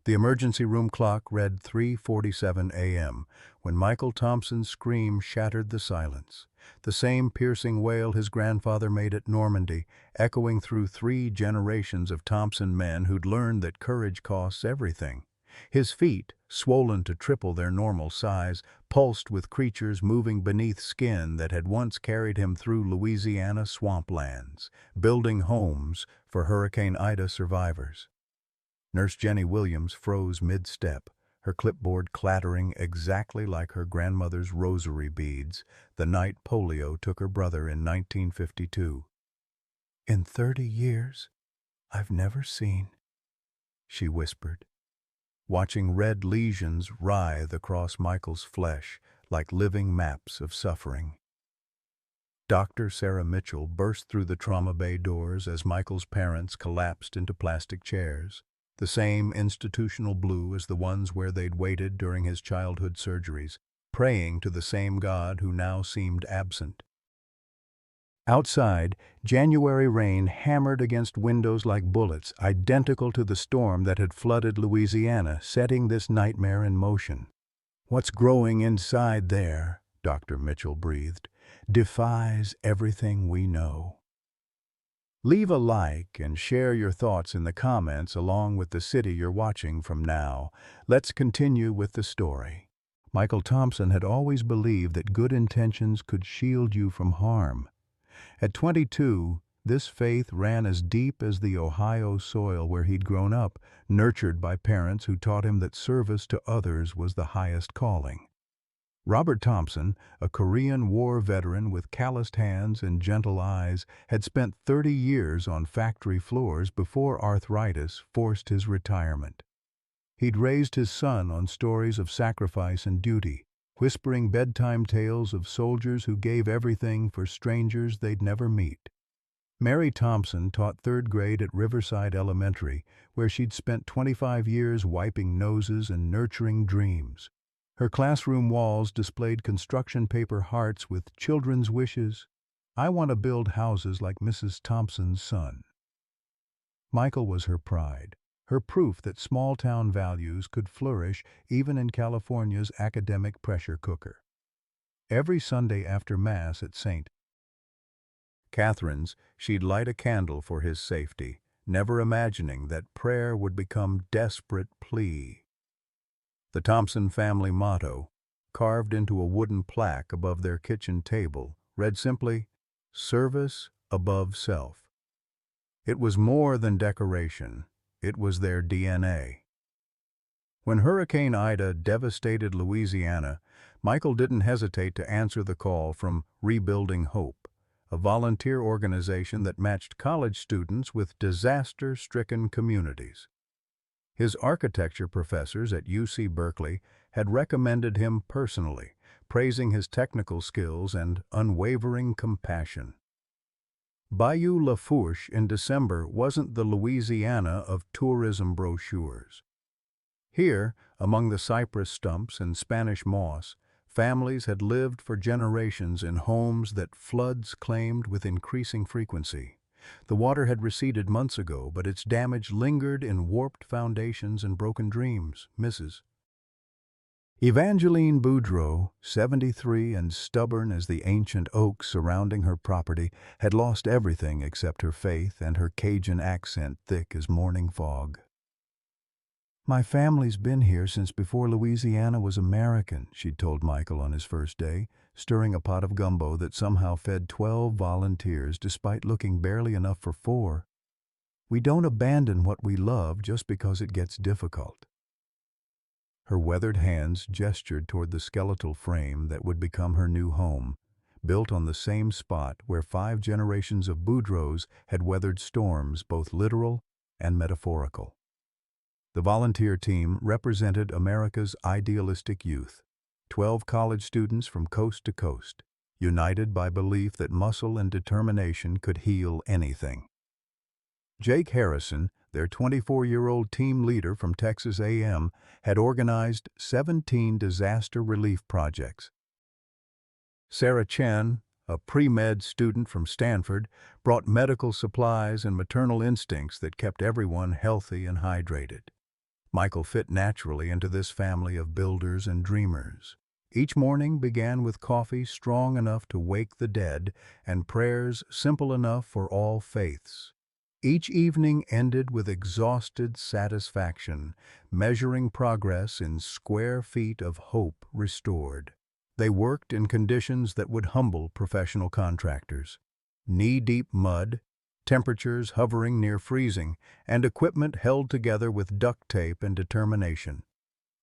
The emergency room clock read 3:47 a.m. when Michael Thompson's scream shattered the silence. The same piercing wail his grandfather made at Normandy, echoing through 3 generations of Thompson men who'd learned that courage costs everything. His feet, swollen to triple their normal size, pulsed with creatures moving beneath skin that had once carried him through Louisiana swamplands, building homes for Hurricane Ida survivors. Nurse Jenny Williams froze mid-step, her clipboard clattering exactly like her grandmother's rosary beads the night polio took her brother in 1952. "In 30 years, I've never seen," she whispered, watching red lesions writhe across Michael's flesh like living maps of suffering. Dr. Sarah Mitchell burst through the trauma bay doors as Michael's parents collapsed into plastic chairs, the same institutional blue as the ones where they'd waited during his childhood surgeries, praying to the same God who now seemed absent. Outside, January rain hammered against windows like bullets, identical to the storm that had flooded Louisiana, setting this nightmare in motion. "What's growing inside there," Dr. Mitchell breathed, "defies everything we know." Leave a like and share your thoughts in the comments along with the city you're watching from now. Let's continue with the story. Michael Thompson had always believed that good intentions could shield you from harm. At 22, this faith ran as deep as the Ohio soil where he'd grown up, nurtured by parents who taught him that service to others was the highest calling. Robert Thompson, a Korean War veteran with calloused hands and gentle eyes, had spent 30 years on factory floors before arthritis forced his retirement. He'd raised his son on stories of sacrifice and duty, whispering bedtime tales of soldiers who gave everything for strangers they'd never meet. Mary Thompson taught 3rd grade at Riverside Elementary, where she'd spent 25 years wiping noses and nurturing dreams. Her classroom walls displayed construction paper hearts with children's wishes. "I want to build houses like Mrs. Thompson's son." Michael was her pride, her proof that small-town values could flourish even in California's academic pressure cooker. Every Sunday after Mass at St. Catherine's, she'd light a candle for his safety, never imagining that prayer would become desperate plea. The Thompson family motto, carved into a wooden plaque above their kitchen table, read simply, "Service above self." It was more than decoration. It was their DNA. When Hurricane Ida devastated Louisiana, Michael didn't hesitate to answer the call from Rebuilding Hope, a volunteer organization that matched college students with disaster-stricken communities. His architecture professors at UC Berkeley had recommended him personally, praising his technical skills and unwavering compassion. Bayou Lafourche in December wasn't the Louisiana of tourism brochures. Here, among the cypress stumps and Spanish moss, families had lived for generations in homes that floods claimed with increasing frequency. The water had receded months ago, but its damage lingered in warped foundations and broken dreams. Mrs. Evangeline Boudreau, 73 and stubborn as the ancient oaks surrounding her property, had lost everything except her faith and her Cajun accent thick as morning fog. "My family's been here since before Louisiana was American," she'd told Michael on his first day, stirring a pot of gumbo that somehow fed 12 volunteers despite looking barely enough for 4. "We don't abandon what we love just because it gets difficult." Her weathered hands gestured toward the skeletal frame that would become her new home, built on the same spot where 5 generations of Boudreaux had weathered storms, both literal and metaphorical. The volunteer team represented America's idealistic youth, 12 college students from coast to coast, united by belief that muscle and determination could heal anything. Jake Harrison, their 24-year-old team leader from Texas A&M, had organized 17 disaster relief projects. Sarah Chen, a pre-med student from Stanford, brought medical supplies and maternal instincts that kept everyone healthy and hydrated. Michael fit naturally into this family of builders and dreamers. Each morning began with coffee strong enough to wake the dead and prayers simple enough for all faiths. Each evening ended with exhausted satisfaction, measuring progress in square feet of hope restored. They worked in conditions that would humble professional contractors. Knee-deep mud, temperatures hovering near freezing, and equipment held together with duct tape and determination.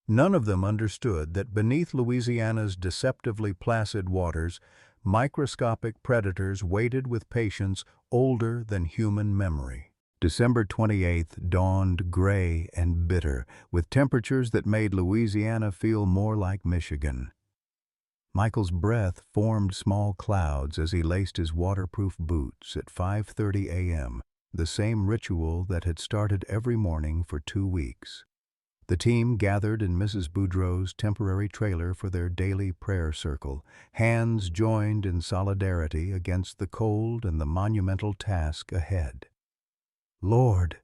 None of them understood that beneath Louisiana's deceptively placid waters, microscopic predators waited with patience older than human memory. December 28th dawned gray and bitter, with temperatures that made Louisiana feel more like Michigan. Michael's breath formed small clouds as he laced his waterproof boots at 5:30 a.m., the same ritual that had started every morning for 2 weeks. The team gathered in Mrs. Boudreau's temporary trailer for their daily prayer circle, hands joined in solidarity against the cold and the monumental task ahead. "Lord,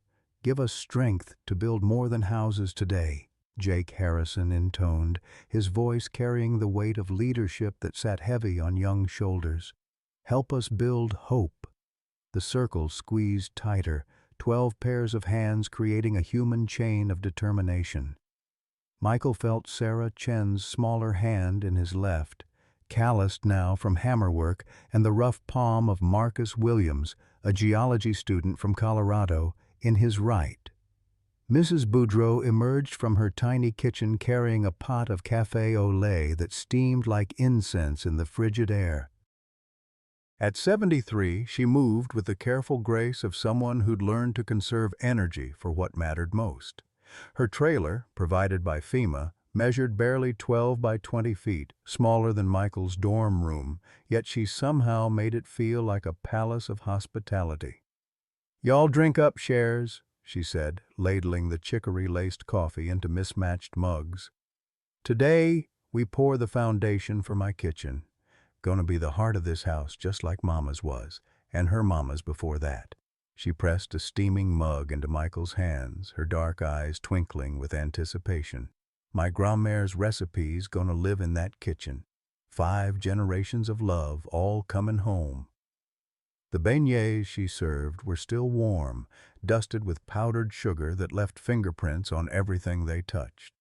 give us strength to build more than houses today," Jake Harrison intoned, his voice carrying the weight of leadership that sat heavy on young shoulders. "Help us build hope." The circle squeezed tighter, 12 pairs of hands creating a human chain of determination. Michael felt Sarah Chen's smaller hand in his left, calloused now from hammerwork, and the rough palm of Marcus Williams, a geology student from Colorado, in his right. Mrs. Boudreau emerged from her tiny kitchen carrying a pot of café au lait that steamed like incense in the frigid air. At 73, she moved with the careful grace of someone who'd learned to conserve energy for what mattered most. Her trailer, provided by FEMA, measured barely 12 by 20 feet, smaller than Michael's dorm room, yet she somehow made it feel like a palace of hospitality. "Y'all drink up, shares," she said, ladling the chicory-laced coffee into mismatched mugs. "Today, we pour the foundation for my kitchen. Gonna be the heart of this house just like Mama's was, and her Mama's before that." She pressed a steaming mug into Michael's hands, her dark eyes twinkling with anticipation. "My grandma's recipes gonna live in that kitchen. 5 generations of love all comin' home." The beignets she served were still warm, dusted with powdered sugar that left fingerprints on everything they touched.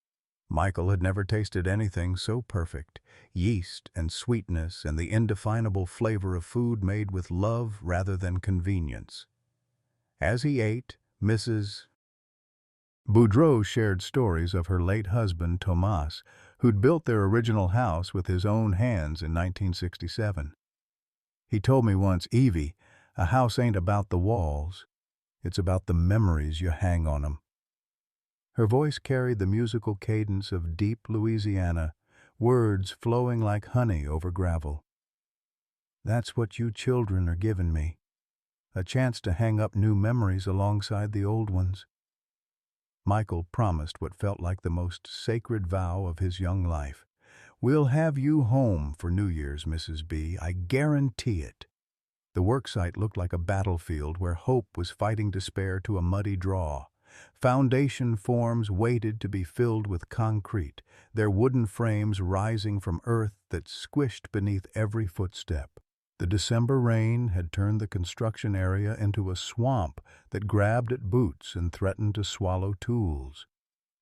Michael had never tasted anything so perfect. Yeast and sweetness and the indefinable flavor of food made with love rather than convenience. As he ate, Mrs. Boudreau shared stories of her late husband, Tomas, who'd built their original house with his own hands in 1967. "He told me once, 'Evie, a house ain't about the walls. It's about the memories you hang on 'em.'" Her voice carried the musical cadence of deep Louisiana, words flowing like honey over gravel. "That's what you children are giving me, a chance to hang up new memories alongside the old ones." Michael promised what felt like the most sacred vow of his young life. "We'll have you home for New Year's, Mrs. B. I guarantee it." The worksite looked like a battlefield where hope was fighting despair to a muddy draw. Foundation forms waited to be filled with concrete, their wooden frames rising from earth that squished beneath every footstep. The December rain had turned the construction area into a swamp that grabbed at boots and threatened to swallow tools.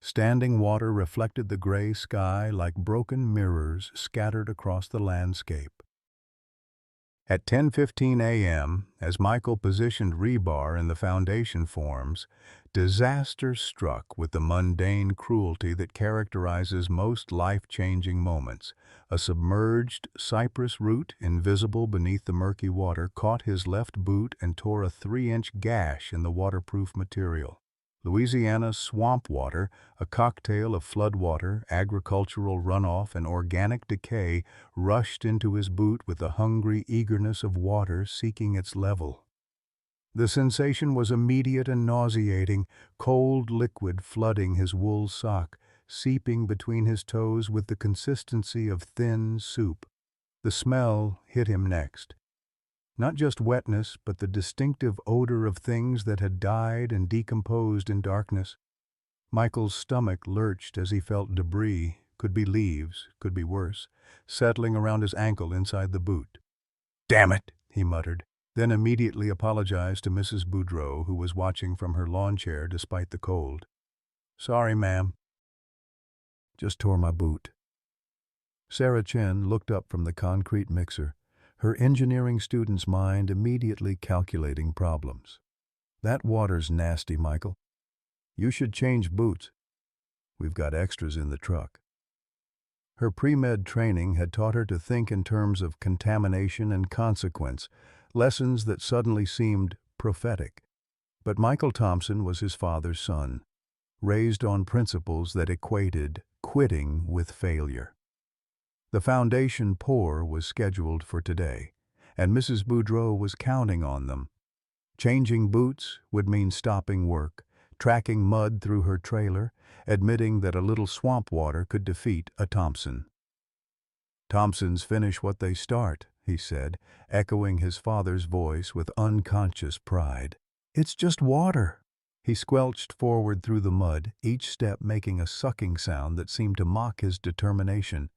Standing water reflected the gray sky like broken mirrors scattered across the landscape. At 10:15 a.m., as Michael positioned rebar in the foundation forms, disaster struck with the mundane cruelty that characterizes most life-changing moments. A submerged cypress root, invisible beneath the murky water, caught his left boot and tore a 3-inch gash in the waterproof material. Louisiana's swamp water, a cocktail of floodwater, agricultural runoff, and organic decay, rushed into his boot with the hungry eagerness of water seeking its level. The sensation was immediate and nauseating, cold liquid flooding his wool sock, seeping between his toes with the consistency of thin soup. The smell hit him next. Not just wetness, but the distinctive odor of things that had died and decomposed in darkness. Michael's stomach lurched as he felt debris, could be leaves, could be worse, settling around his ankle inside the boot. "Damn it," he muttered, then immediately apologized to Mrs. Boudreau, who was watching from her lawn chair despite the cold. "Sorry, ma'am. Just tore my boot." Sarah Chen looked up from the concrete mixer, her engineering student's mind immediately calculating problems. "That water's nasty, Michael. You should change boots. We've got extras in the truck." Her pre-med training had taught her to think in terms of contamination and consequence, lessons that suddenly seemed prophetic. But Michael Thompson was his father's son, raised on principles that equated quitting with failure. The foundation pour was scheduled for today, and Mrs. Boudreau was counting on them. Changing boots would mean stopping work, tracking mud through her trailer, admitting that a little swamp water could defeat a Thompson. "Thompsons finish what they start," he said, echoing his father's voice with unconscious pride. "It's just water." He squelched forward through the mud, each step making a sucking sound that seemed to mock his determination.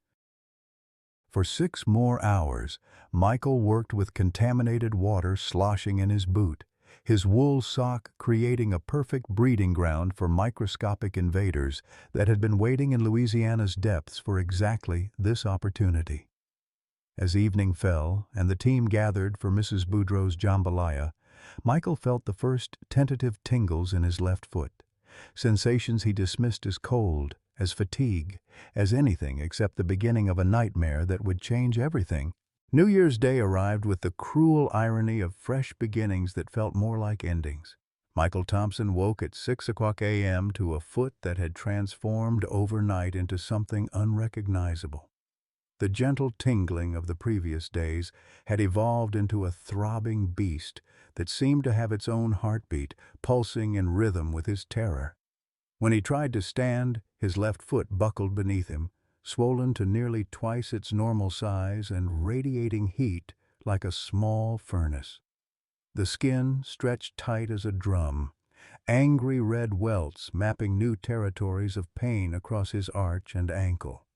For 6 more hours, Michael worked with contaminated water sloshing in his boot, his wool sock creating a perfect breeding ground for microscopic invaders that had been waiting in Louisiana's depths for exactly this opportunity. As evening fell and the team gathered for Mrs. Boudreau's jambalaya, Michael felt the first tentative tingles in his left foot, sensations he dismissed as cold, as fatigue, as anything except the beginning of a nightmare that would change everything. New Year's Day arrived with the cruel irony of fresh beginnings that felt more like endings. Michael Thompson woke at 6 a.m. to a foot that had transformed overnight into something unrecognizable. The gentle tingling of the previous days had evolved into a throbbing beast that seemed to have its own heartbeat, pulsing in rhythm with his terror. When he tried to stand, his left foot buckled beneath him, swollen to nearly twice its normal size and radiating heat like a small furnace. The skin stretched tight as a drum, angry red welts mapping new territories of pain across his arch and ankle.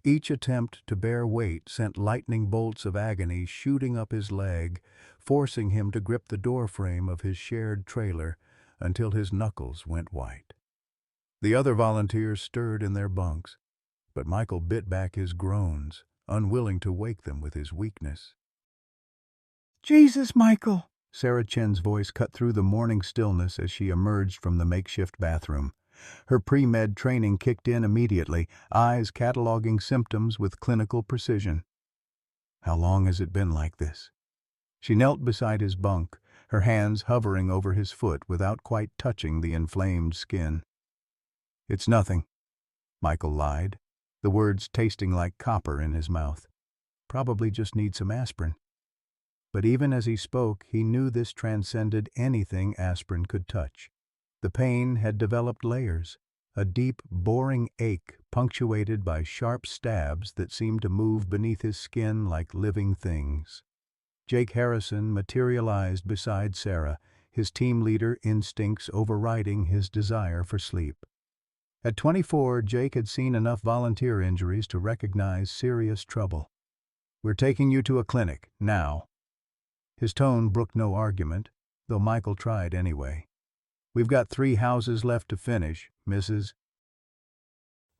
Each attempt to bear weight sent lightning bolts of agony shooting up his leg, forcing him to grip the doorframe of his shared trailer until his knuckles went white. The other volunteers stirred in their bunks, but Michael bit back his groans, unwilling to wake them with his weakness. "Jesus, Michael!" Sarah Chen's voice cut through the morning stillness as she emerged from the makeshift bathroom. Her pre-med training kicked in immediately, eyes cataloging symptoms with clinical precision. "How long has it been like this?" She knelt beside his bunk, her hands hovering over his foot without quite touching the inflamed skin. "It's nothing," Michael lied, the words tasting like copper in his mouth. "Probably just need some aspirin." But even as he spoke, he knew this transcended anything aspirin could touch. The pain had developed layers, a deep, boring ache punctuated by sharp stabs that seemed to move beneath his skin like living things. Jake Harrison materialized beside Sarah, his team leader instincts overriding his desire for sleep. At 24, Jake had seen enough volunteer injuries to recognize serious trouble. "We're taking you to a clinic, now." His tone brooked no argument, though Michael tried anyway. "We've got 3 houses left to finish, Mrs.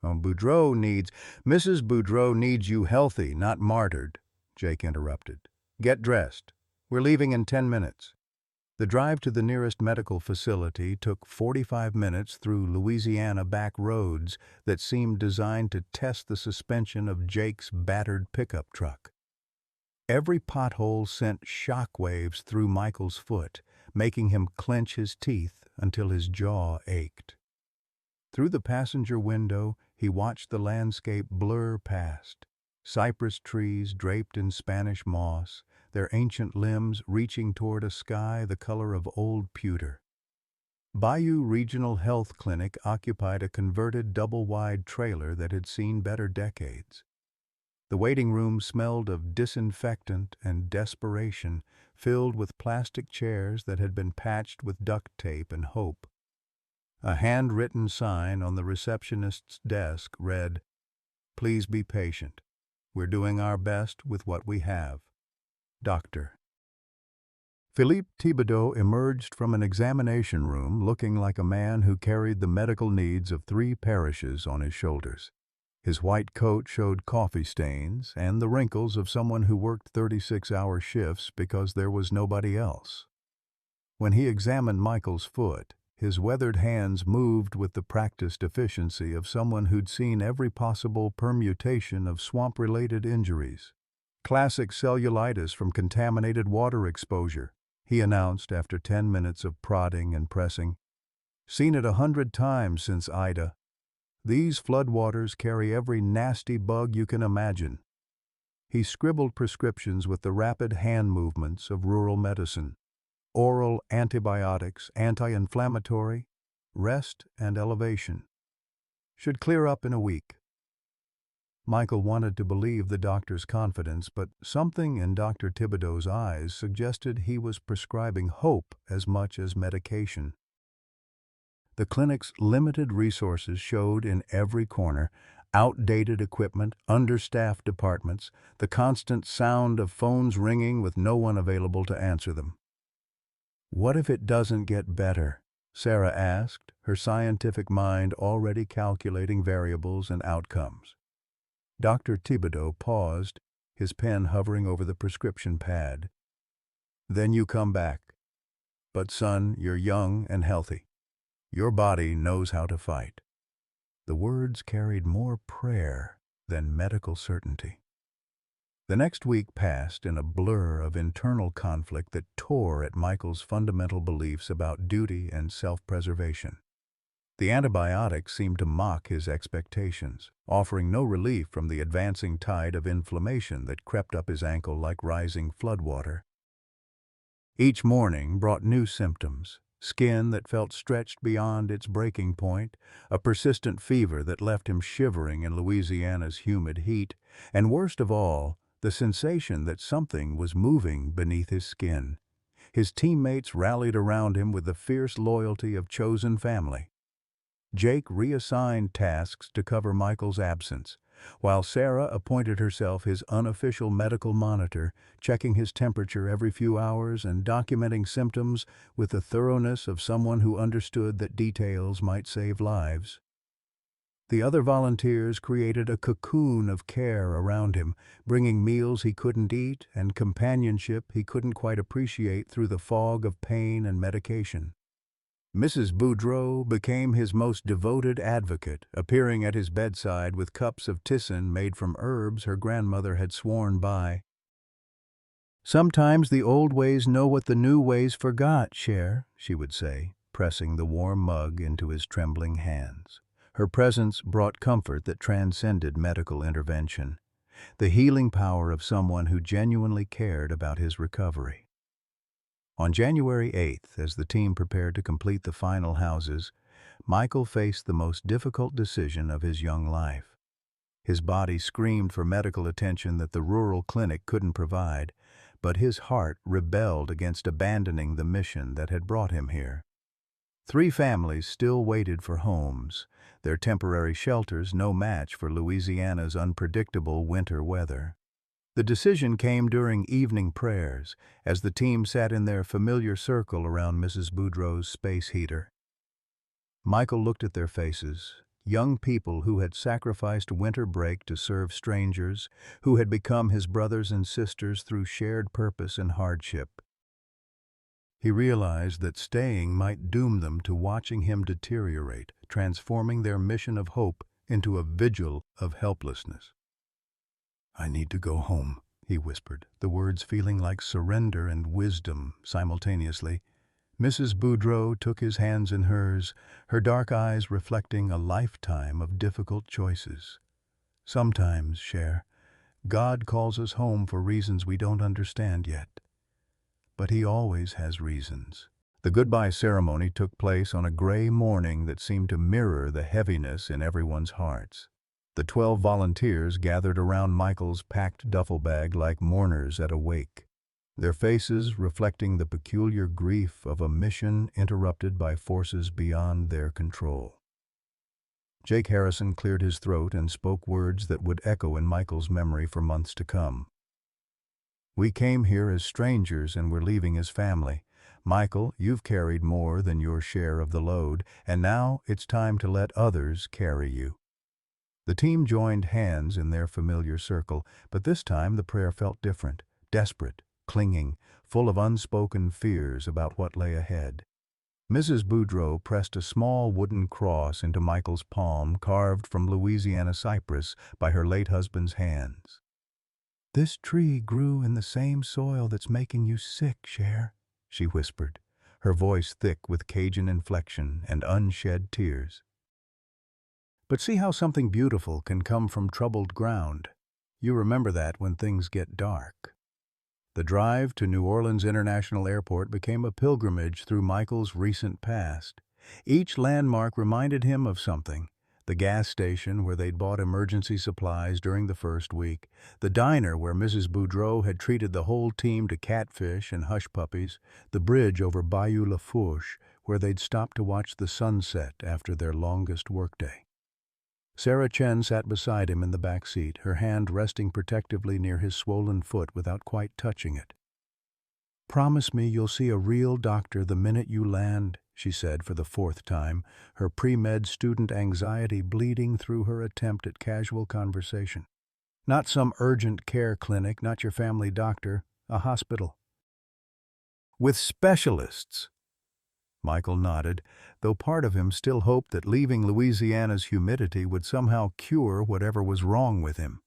Mrs. Boudreau needs you healthy, not martyred," Jake interrupted. "Get dressed. We're leaving in 10 minutes." The drive to the nearest medical facility took 45 minutes through Louisiana back roads that seemed designed to test the suspension of Jake's battered pickup truck. Every pothole sent shockwaves through Michael's foot, making him clench his teeth until his jaw ached. Through the passenger window, he watched the landscape blur past. Cypress trees draped in Spanish moss, their ancient limbs reaching toward a sky the color of old pewter. Bayou Regional Health Clinic occupied a converted double-wide trailer that had seen better decades. The waiting room smelled of disinfectant and desperation, filled with plastic chairs that had been patched with duct tape and hope. A handwritten sign on the receptionist's desk read, "Please be patient. We're doing our best with what we have. Doctor." Philippe Thibodeau emerged from an examination room looking like a man who carried the medical needs of 3 parishes on his shoulders. His white coat showed coffee stains and the wrinkles of someone who worked 36-hour shifts because there was nobody else. When he examined Michael's foot, his weathered hands moved with the practiced efficiency of someone who'd seen every possible permutation of swamp-related injuries. "Classic cellulitis from contaminated water exposure," he announced after 10 minutes of prodding and pressing. "Seen it 100 times since Ida. These floodwaters carry every nasty bug you can imagine." He scribbled prescriptions with the rapid hand movements of rural medicine. Oral antibiotics, anti-inflammatory, rest and elevation. Should clear up in a week. Michael wanted to believe the doctor's confidence, but something in Dr. Thibodeau's eyes suggested he was prescribing hope as much as medication. The clinic's limited resources showed in every corner: outdated equipment, understaffed departments, the constant sound of phones ringing with no one available to answer them. "What if it doesn't get better?" Sarah asked, her scientific mind already calculating variables and outcomes. Dr. Thibodeau paused, his pen hovering over the prescription pad. "Then you come back. But son, you're young and healthy. Your body knows how to fight." The words carried more prayer than medical certainty. The next week passed in a blur of internal conflict that tore at Michael's fundamental beliefs about duty and self-preservation. The antibiotics seemed to mock his expectations, offering no relief from the advancing tide of inflammation that crept up his ankle like rising floodwater. Each morning brought new symptoms: skin that felt stretched beyond its breaking point, a persistent fever that left him shivering in Louisiana's humid heat, and worst of all, the sensation that something was moving beneath his skin. His teammates rallied around him with the fierce loyalty of chosen family. Jake reassigned tasks to cover Michael's absence, while Sarah appointed herself his unofficial medical monitor, checking his temperature every few hours and documenting symptoms with the thoroughness of someone who understood that details might save lives. The other volunteers created a cocoon of care around him, bringing meals he couldn't eat and companionship he couldn't quite appreciate through the fog of pain and medication. Mrs. Boudreau became his most devoted advocate, appearing at his bedside with cups of tisane made from herbs her grandmother had sworn by. "Sometimes the old ways know what the new ways forgot, Cher," she would say, pressing the warm mug into his trembling hands. Her presence brought comfort that transcended medical intervention, the healing power of someone who genuinely cared about his recovery. On January 8th, as the team prepared to complete the final houses, Michael faced the most difficult decision of his young life. His body screamed for medical attention that the rural clinic couldn't provide, but his heart rebelled against abandoning the mission that had brought him here. 3 families still waited for homes, their temporary shelters no match for Louisiana's unpredictable winter weather. The decision came during evening prayers, as the team sat in their familiar circle around Mrs. Boudreau's space heater. Michael looked at their faces, young people who had sacrificed winter break to serve strangers, who had become his brothers and sisters through shared purpose and hardship. He realized that staying might doom them to watching him deteriorate, transforming their mission of hope into a vigil of helplessness. "I need to go home," he whispered, the words feeling like surrender and wisdom simultaneously. Mrs. Boudreau took his hands in hers, her dark eyes reflecting a lifetime of difficult choices. "Sometimes, Cher, God calls us home for reasons we don't understand yet. But He always has reasons." The goodbye ceremony took place on a gray morning that seemed to mirror the heaviness in everyone's hearts. The 12 volunteers gathered around Michael's packed duffel bag like mourners at a wake. their faces reflecting the peculiar grief of a mission interrupted by forces beyond their control. Jake Harrison cleared his throat and spoke words that would echo in Michael's memory for months to come. "We came here as strangers and we're leaving as family. Michael, you've carried more than your share of the load, and now it's time to let others carry you." The team joined hands in their familiar circle, but this time the prayer felt different, desperate, clinging, full of unspoken fears about what lay ahead. Mrs. Boudreau pressed a small wooden cross into Michael's palm, carved from Louisiana cypress by her late husband's hands. "This tree grew in the same soil that's making you sick, Cher," she whispered, her voice thick with Cajun inflection and unshed tears. "But see how something beautiful can come from troubled ground. You remember that when things get dark." The drive to New Orleans International Airport became a pilgrimage through Michael's recent past. Each landmark reminded him of something: the gas station where they'd bought emergency supplies during the first week, the diner where Mrs. Boudreau had treated the whole team to catfish and hush puppies, the bridge over Bayou Lafourche where they'd stopped to watch the sunset after their longest workday. Sarah Chen sat beside him in the back seat, her hand resting protectively near his swollen foot without quite touching it. "Promise me you'll see a real doctor the minute you land," she said for the fourth time, her pre-med student anxiety bleeding through her attempt at casual conversation. "Not some urgent care clinic, not your family doctor, a hospital." "With specialists." Michael nodded, though part of him still hoped that leaving Louisiana's humidity would somehow cure whatever was wrong with him.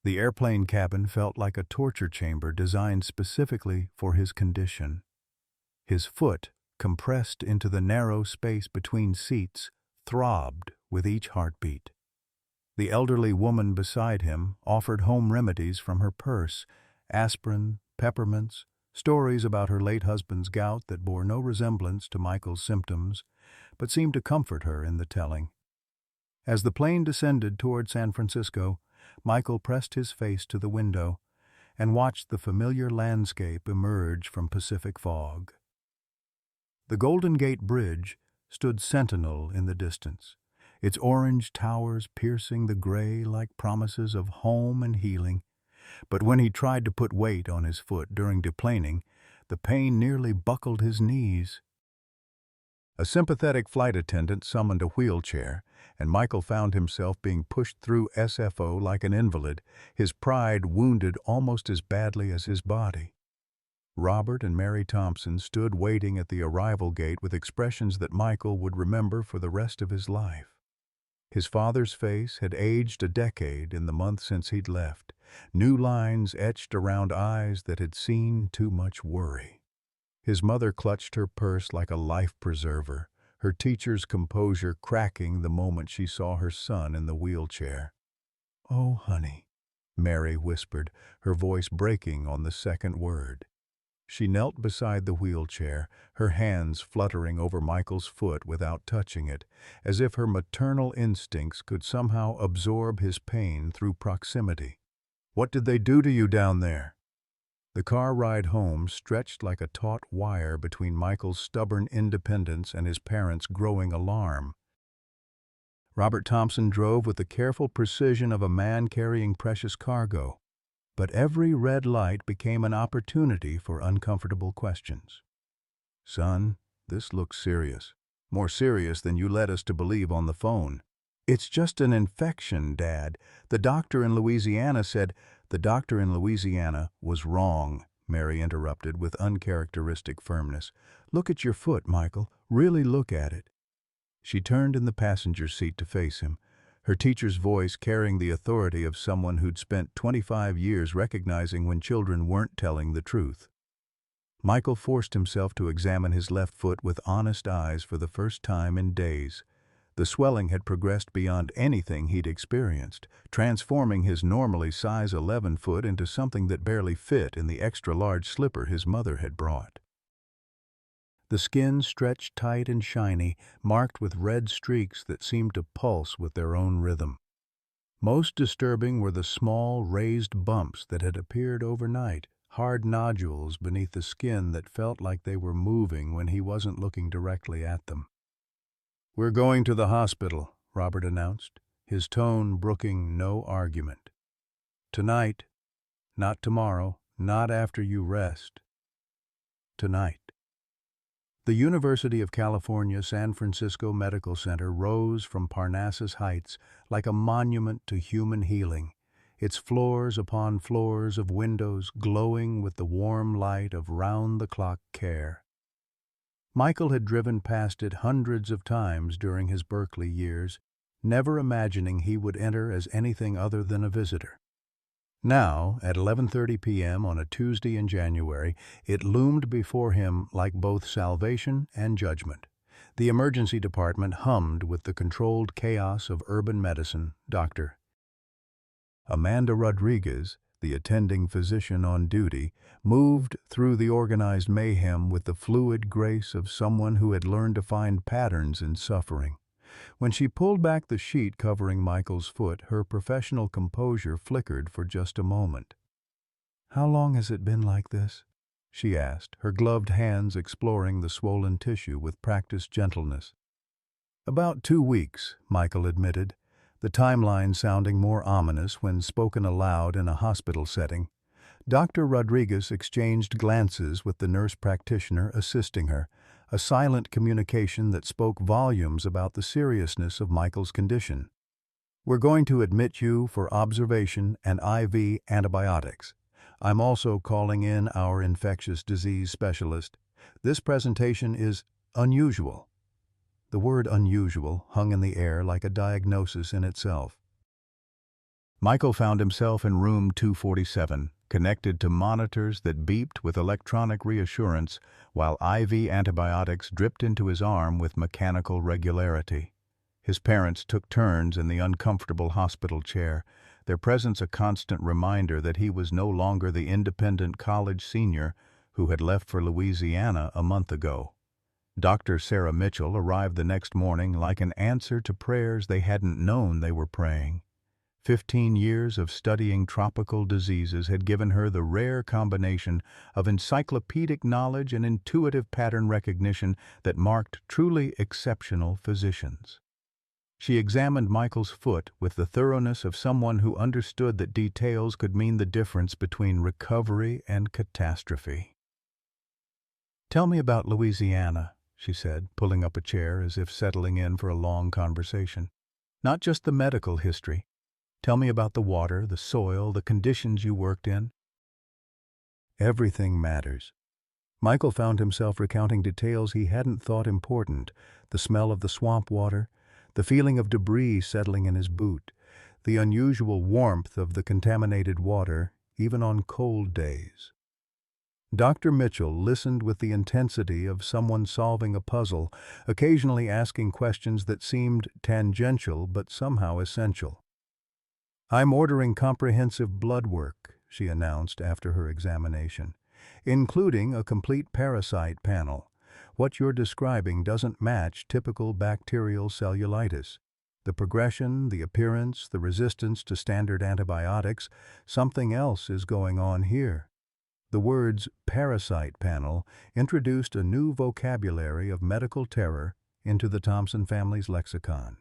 The airplane cabin felt like a torture chamber designed specifically for his condition. His foot, compressed into the narrow space between seats, throbbed with each heartbeat. The elderly woman beside him offered home remedies from her purse: aspirin, peppermints, stories about her late husband's gout that bore no resemblance to Michael's symptoms, but seemed to comfort her in the telling. As the plane descended toward San Francisco, Michael pressed his face to the window and watched the familiar landscape emerge from Pacific fog. The Golden Gate Bridge stood sentinel in the distance, its orange towers piercing the gray like promises of home and healing. But when he tried to put weight on his foot during deplaning, the pain nearly buckled his knees. A sympathetic flight attendant summoned a wheelchair, and Michael found himself being pushed through SFO like an invalid, his pride wounded almost as badly as his body. Robert and Mary Thompson stood waiting at the arrival gate with expressions that Michael would remember for the rest of his life. His father's face had aged a decade in the month since he'd left, new lines etched around eyes that had seen too much worry. His mother clutched her purse like a life preserver, her teacher's composure cracking the moment she saw her son in the wheelchair. "Oh, honey," Mary whispered, her voice breaking on the second word. She knelt beside the wheelchair, her hands fluttering over Michael's foot without touching it, as if her maternal instincts could somehow absorb his pain through proximity. "What did they do to you down there?" The car ride home stretched like a taut wire between Michael's stubborn independence and his parents' growing alarm. Robert Thompson drove with the careful precision of a man carrying precious cargo. But every red light became an opportunity for uncomfortable questions. "Son, this looks serious. More serious than you led us to believe on the phone." "It's just an infection, Dad. The doctor in Louisiana said—" "The doctor in Louisiana was wrong," Mary interrupted with uncharacteristic firmness. "Look at your foot, Michael. Really look at it." She turned in the passenger seat to face him, her teacher's voice carrying the authority of someone who'd spent 25 years recognizing when children weren't telling the truth. Michael forced himself to examine his left foot with honest eyes for the first time in days. The swelling had progressed beyond anything he'd experienced, transforming his normally size 11 foot into something that barely fit in the extra-large slipper his mother had brought. The skin stretched tight and shiny, marked with red streaks that seemed to pulse with their own rhythm. Most disturbing were the small, raised bumps that had appeared overnight, hard nodules beneath the skin that felt like they were moving when he wasn't looking directly at them. "We're going to the hospital," Robert announced, his tone brooking no argument. "Tonight, not tomorrow, not after you rest. Tonight." The University of California San Francisco Medical Center rose from Parnassus Heights like a monument to human healing, its floors upon floors of windows glowing with the warm light of round-the-clock care. Michael had driven past it hundreds of times during his Berkeley years, never imagining he would enter as anything other than a visitor. Now, at 11:30 p.m. on a Tuesday in January, it loomed before him like both salvation and judgment. The emergency department hummed with the controlled chaos of urban medicine. Dr. Amanda Rodriguez, the attending physician on duty, moved through the organized mayhem with the fluid grace of someone who had learned to find patterns in suffering. When she pulled back the sheet covering Michael's foot, her professional composure flickered for just a moment. "How long has it been like this?" she asked, her gloved hands exploring the swollen tissue with practiced gentleness. "About 2 weeks," Michael admitted, the timeline sounding more ominous when spoken aloud in a hospital setting. Dr. Rodriguez exchanged glances with the nurse practitioner assisting her, a silent communication that spoke volumes about the seriousness of Michael's condition. "We're going to admit you for observation and IV antibiotics. I'm also calling in our infectious disease specialist. This presentation is unusual." The word unusual hung in the air like a diagnosis in itself. Michael found himself in room 247, connected to monitors that beeped with electronic reassurance while IV antibiotics dripped into his arm with mechanical regularity. His parents took turns in the uncomfortable hospital chair, their presence a constant reminder that he was no longer the independent college senior who had left for Louisiana a month ago. Dr. Sarah Mitchell arrived the next morning like an answer to prayers they hadn't known they were praying. 15 years of studying tropical diseases had given her the rare combination of encyclopedic knowledge and intuitive pattern recognition that marked truly exceptional physicians. She examined Michael's foot with the thoroughness of someone who understood that details could mean the difference between recovery and catastrophe. "Tell me about Louisiana," she said, pulling up a chair as if settling in for a long conversation. "Not just the medical history. Tell me about the water, the soil, the conditions you worked in." Everything matters. Michael found himself recounting details he hadn't thought important: the smell of the swamp water, the feeling of debris settling in his boot, the unusual warmth of the contaminated water, even on cold days. Dr. Mitchell listened with the intensity of someone solving a puzzle, occasionally asking questions that seemed tangential but somehow essential. "I'm ordering comprehensive blood work," she announced after her examination, "including a complete parasite panel. What you're describing doesn't match typical bacterial cellulitis. The progression, the appearance, the resistance to standard antibiotics, something else is going on here." The words "parasite panel" introduced a new vocabulary of medical terror into the Thompson family's lexicon.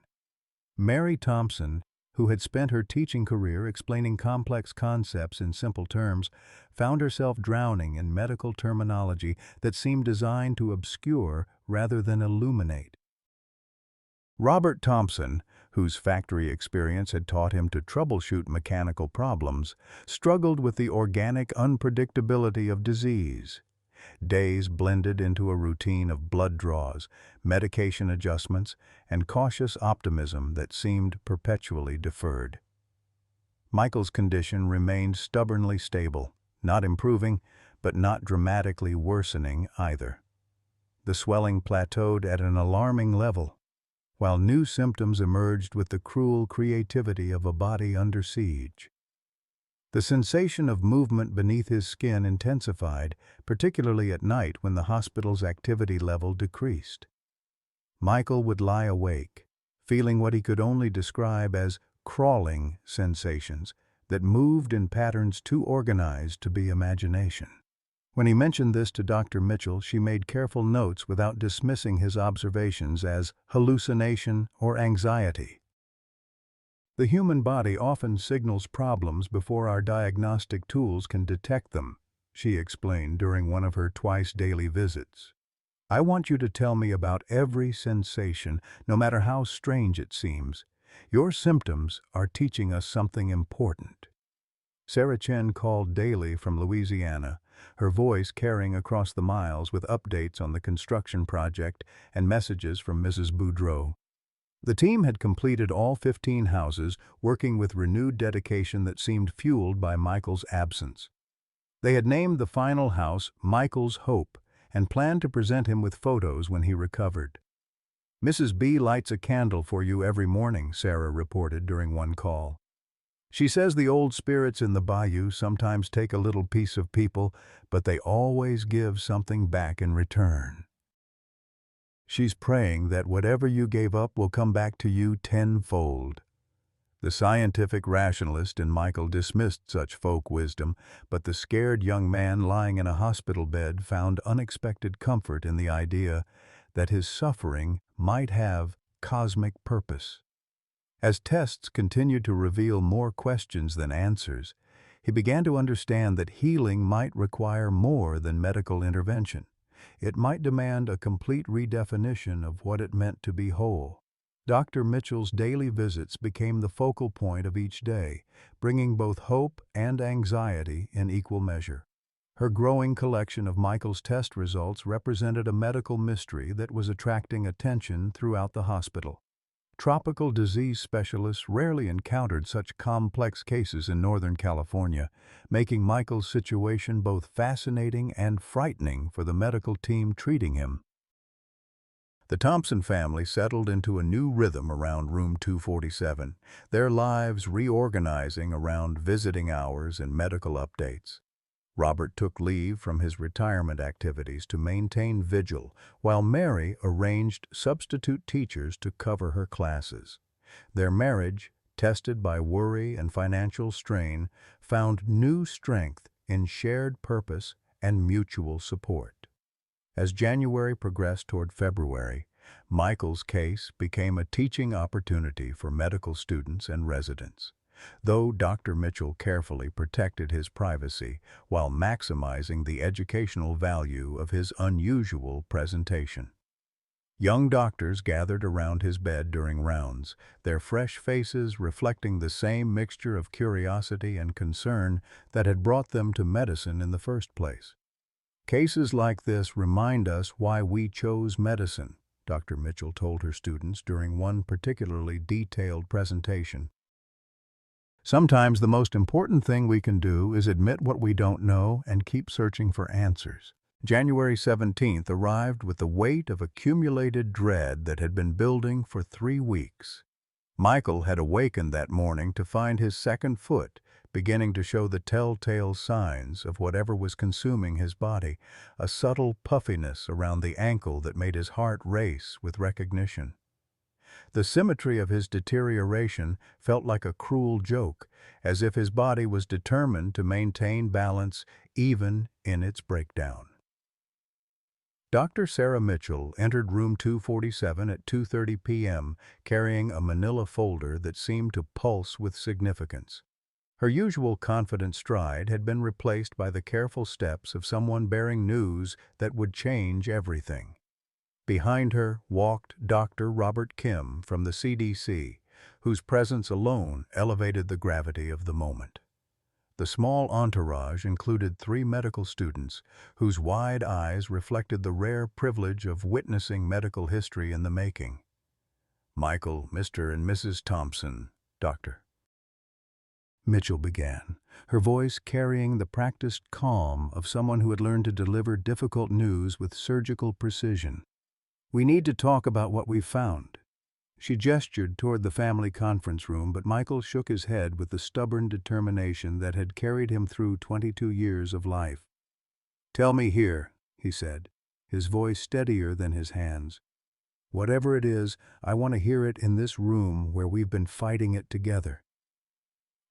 Mary Thompson, who had spent her teaching career explaining complex concepts in simple terms, found herself drowning in medical terminology that seemed designed to obscure rather than illuminate. Robert Thompson, whose factory experience had taught him to troubleshoot mechanical problems, struggled with the organic unpredictability of disease. Days blended into a routine of blood draws, medication adjustments, and cautious optimism that seemed perpetually deferred. Michael's condition remained stubbornly stable, not improving, but not dramatically worsening either. The swelling plateaued at an alarming level, while new symptoms emerged with the cruel creativity of a body under siege. The sensation of movement beneath his skin intensified, particularly at night when the hospital's activity level decreased. Michael would lie awake, feeling what he could only describe as crawling sensations, that moved in patterns too organized to be imagination. When he mentioned this to Dr. Mitchell, she made careful notes without dismissing his observations as hallucination or anxiety. The human body often signals problems before our diagnostic tools can detect them, she explained during one of her twice-daily visits. I want you to tell me about every sensation, no matter how strange it seems. Your symptoms are teaching us something important. Sarah Chen called daily from Louisiana, her voice carrying across the miles with updates on the construction project and messages from Mrs. Boudreau. The team had completed all 15 houses, working with renewed dedication that seemed fueled by Michael's absence. They had named the final house Michael's Hope and planned to present him with photos when he recovered. Mrs. B lights a candle for you every morning, Sarah reported during one call. She says the old spirits in the bayou sometimes take a little piece of people, but they always give something back in return. She's praying that whatever you gave up will come back to you tenfold. The scientific rationalist in Michael dismissed such folk wisdom, but the scared young man lying in a hospital bed found unexpected comfort in the idea that his suffering might have cosmic purpose. As tests continued to reveal more questions than answers, he began to understand that healing might require more than medical intervention. It might demand a complete redefinition of what it meant to be whole. Dr. Mitchell's daily visits became the focal point of each day, bringing both hope and anxiety in equal measure. Her growing collection of Michael's test results represented a medical mystery that was attracting attention throughout the hospital. Tropical disease specialists rarely encountered such complex cases in Northern California, making Michael's situation both fascinating and frightening for the medical team treating him. The Thompson family settled into a new rhythm around room 247, their lives reorganizing around visiting hours and medical updates. Robert took leave from his retirement activities to maintain vigil, while Mary arranged substitute teachers to cover her classes. Their marriage, tested by worry and financial strain, found new strength in shared purpose and mutual support. As January progressed toward February, Michael's case became a teaching opportunity for medical students and residents. Though Dr. Mitchell carefully protected his privacy while maximizing the educational value of his unusual presentation. Young doctors gathered around his bed during rounds, their fresh faces reflecting the same mixture of curiosity and concern that had brought them to medicine in the first place. Cases like this remind us why we chose medicine, Dr. Mitchell told her students during one particularly detailed presentation. Sometimes the most important thing we can do is admit what we don't know and keep searching for answers. January 17th arrived with the weight of accumulated dread that had been building for 3 weeks. Michael had awakened that morning to find his second foot beginning to show the telltale signs of whatever was consuming his body, a subtle puffiness around the ankle that made his heart race with recognition. The symmetry of his deterioration felt like a cruel joke, as if his body was determined to maintain balance even in its breakdown. Dr. Sarah Mitchell entered room 247 at 2:30 p.m., carrying a manila folder that seemed to pulse with significance. Her usual confident stride had been replaced by the careful steps of someone bearing news that would change everything. Behind her walked Dr. Robert Kim from the CDC, whose presence alone elevated the gravity of the moment. The small entourage included 3 medical students, whose wide eyes reflected the rare privilege of witnessing medical history in the making. Michael, Mr. and Mrs. Thompson, Dr. Mitchell began, her voice carrying the practiced calm of someone who had learned to deliver difficult news with surgical precision. We need to talk about what we've found. She gestured toward the family conference room, but Michael shook his head with the stubborn determination that had carried him through 22 years of life. "Tell me here," he said, his voice steadier than his hands. "Whatever it is, I want to hear it in this room where we've been fighting it together."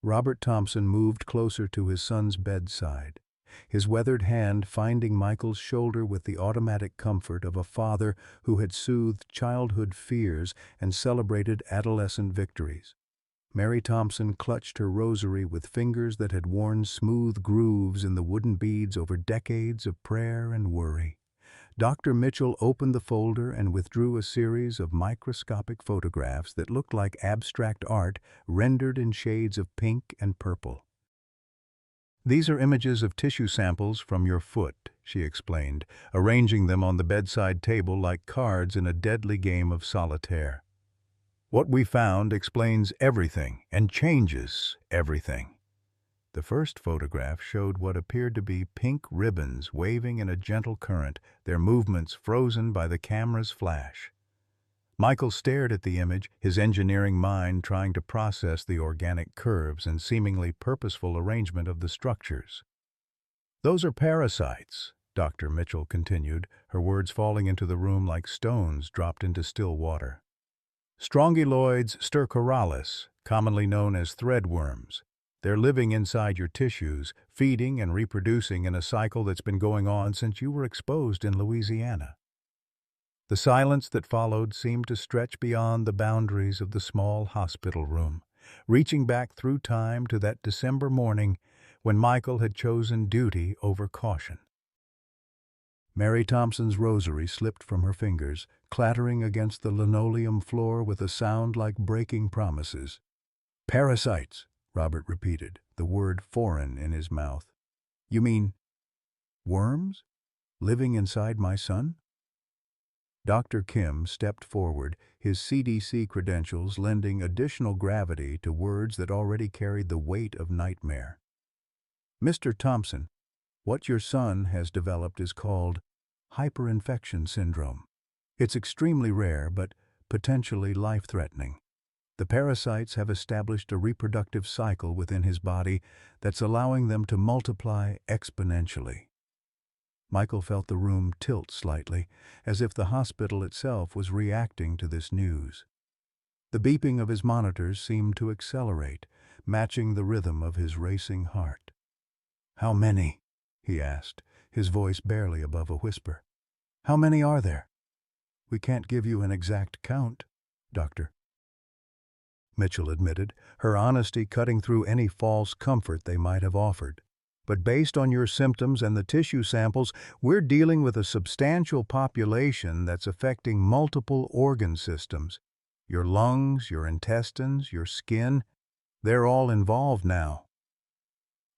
Robert Thompson moved closer to his son's bedside, his weathered hand finding Michael's shoulder with the automatic comfort of a father who had soothed childhood fears and celebrated adolescent victories. Mary Thompson clutched her rosary with fingers that had worn smooth grooves in the wooden beads over decades of prayer and worry. Dr. Mitchell opened the folder and withdrew a series of microscopic photographs that looked like abstract art rendered in shades of pink and purple. "These are images of tissue samples from your foot," she explained, arranging them on the bedside table like cards in a deadly game of solitaire. "What we found explains everything and changes everything." The first photograph showed what appeared to be pink ribbons waving in a gentle current, their movements frozen by the camera's flash. Michael stared at the image, his engineering mind trying to process the organic curves and seemingly purposeful arrangement of the structures. "Those are parasites," Dr. Mitchell continued, her words falling into the room like stones dropped into still water. "Strongyloids stercoralis, commonly known as threadworms. They're living inside your tissues, feeding and reproducing in a cycle that's been going on since you were exposed in Louisiana." The silence that followed seemed to stretch beyond the boundaries of the small hospital room, reaching back through time to that December morning when Michael had chosen duty over caution. Mary Thompson's rosary slipped from her fingers, clattering against the linoleum floor with a sound like breaking promises. "Parasites," Robert repeated, the word foreign in his mouth. "You mean worms? Living inside my son?" Dr. Kim stepped forward, his CDC credentials lending additional gravity to words that already carried the weight of nightmare. "Mr. Thompson, what your son has developed is called hyperinfection syndrome. It's extremely rare, but potentially life-threatening. The parasites have established a reproductive cycle within his body that's allowing them to multiply exponentially." Michael felt the room tilt slightly, as if the hospital itself was reacting to this news. The beeping of his monitors seemed to accelerate, matching the rhythm of his racing heart. "How many?" he asked, his voice barely above a whisper. "How many are there?" "We can't give you an exact count, Doctor," Mitchell admitted, her honesty cutting through any false comfort they might have offered. "But based on your symptoms and the tissue samples, we're dealing with a substantial population that's affecting multiple organ systems. Your lungs, your intestines, your skin, they're all involved now."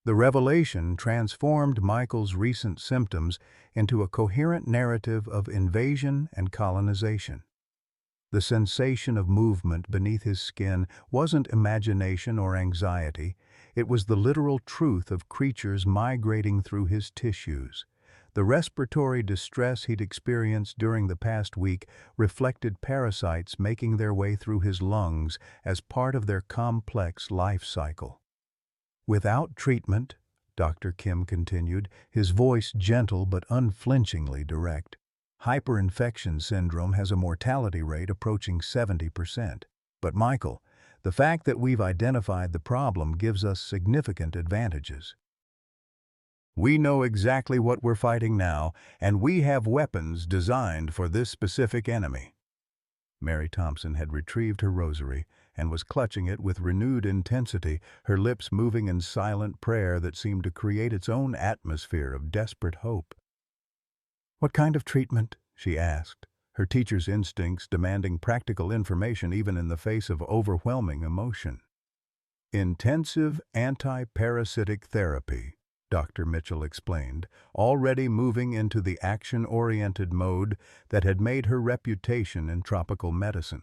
The revelation transformed Michael's recent symptoms into a coherent narrative of invasion and colonization. The sensation of movement beneath his skin wasn't imagination or anxiety, it was the literal truth of creatures migrating through his tissues. The respiratory distress he'd experienced during the past week reflected parasites making their way through his lungs as part of their complex life cycle. "Without treatment," Dr. Kim continued, his voice gentle but unflinchingly direct, "hyperinfection syndrome has a mortality rate approaching 70%. But Michael, the fact that we've identified the problem gives us significant advantages. We know exactly what we're fighting now, and we have weapons designed for this specific enemy." Mary Thompson had retrieved her rosary and was clutching it with renewed intensity, her lips moving in silent prayer that seemed to create its own atmosphere of desperate hope. "What kind of treatment?" she asked, her teacher's instincts demanding practical information even in the face of overwhelming emotion. "Intensive anti-parasitic therapy," Dr. Mitchell explained, already moving into the action-oriented mode that had made her reputation in tropical medicine.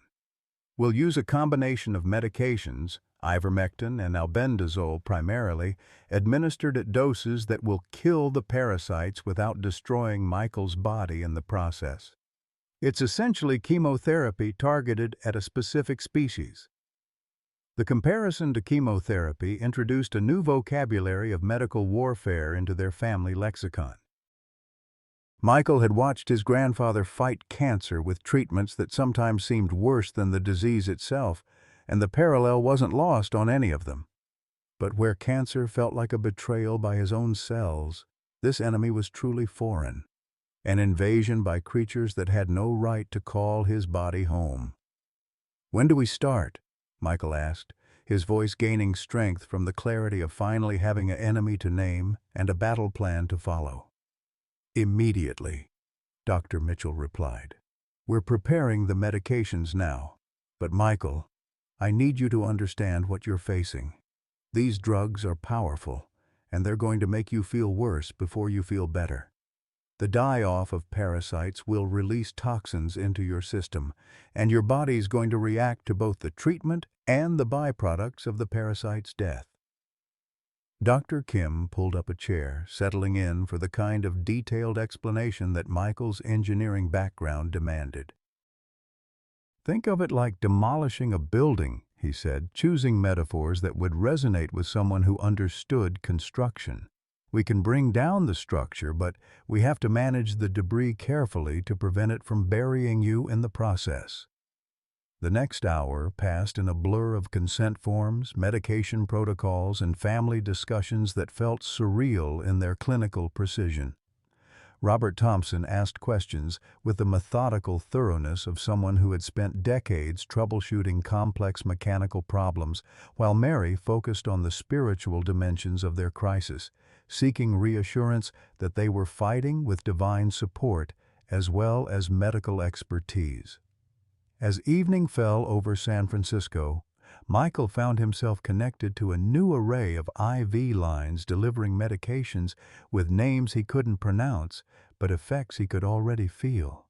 "We'll use a combination of medications, ivermectin and albendazole primarily, administered at doses that will kill the parasites without destroying Michael's body in the process. It's essentially chemotherapy targeted at a specific species." The comparison to chemotherapy introduced a new vocabulary of medical warfare into their family lexicon. Michael had watched his grandfather fight cancer with treatments that sometimes seemed worse than the disease itself, and the parallel wasn't lost on any of them. But where cancer felt like a betrayal by his own cells, this enemy was truly foreign, an invasion by creatures that had no right to call his body home. "When do we start?" Michael asked, his voice gaining strength from the clarity of finally having an enemy to name and a battle plan to follow. "Immediately," Dr. Mitchell replied. "We're preparing the medications now. But Michael, I need you to understand what you're facing. These drugs are powerful, and they're going to make you feel worse before you feel better. The die-off of parasites will release toxins into your system, and your body's going to react to both the treatment and the byproducts of the parasite's death." Dr. Kim pulled up a chair, settling in for the kind of detailed explanation that Michael's engineering background demanded. "Think of it like demolishing a building," he said, choosing metaphors that would resonate with someone who understood construction. "We can bring down the structure, but we have to manage the debris carefully to prevent it from burying you in the process." The next hour passed in a blur of consent forms, medication protocols, and family discussions that felt surreal in their clinical precision. Robert Thompson asked questions with the methodical thoroughness of someone who had spent decades troubleshooting complex mechanical problems, while Mary focused on the spiritual dimensions of their crisis, seeking reassurance that they were fighting with divine support as well as medical expertise. As evening fell over San Francisco, Michael found himself connected to a new array of IV lines delivering medications with names he couldn't pronounce, but effects he could already feel.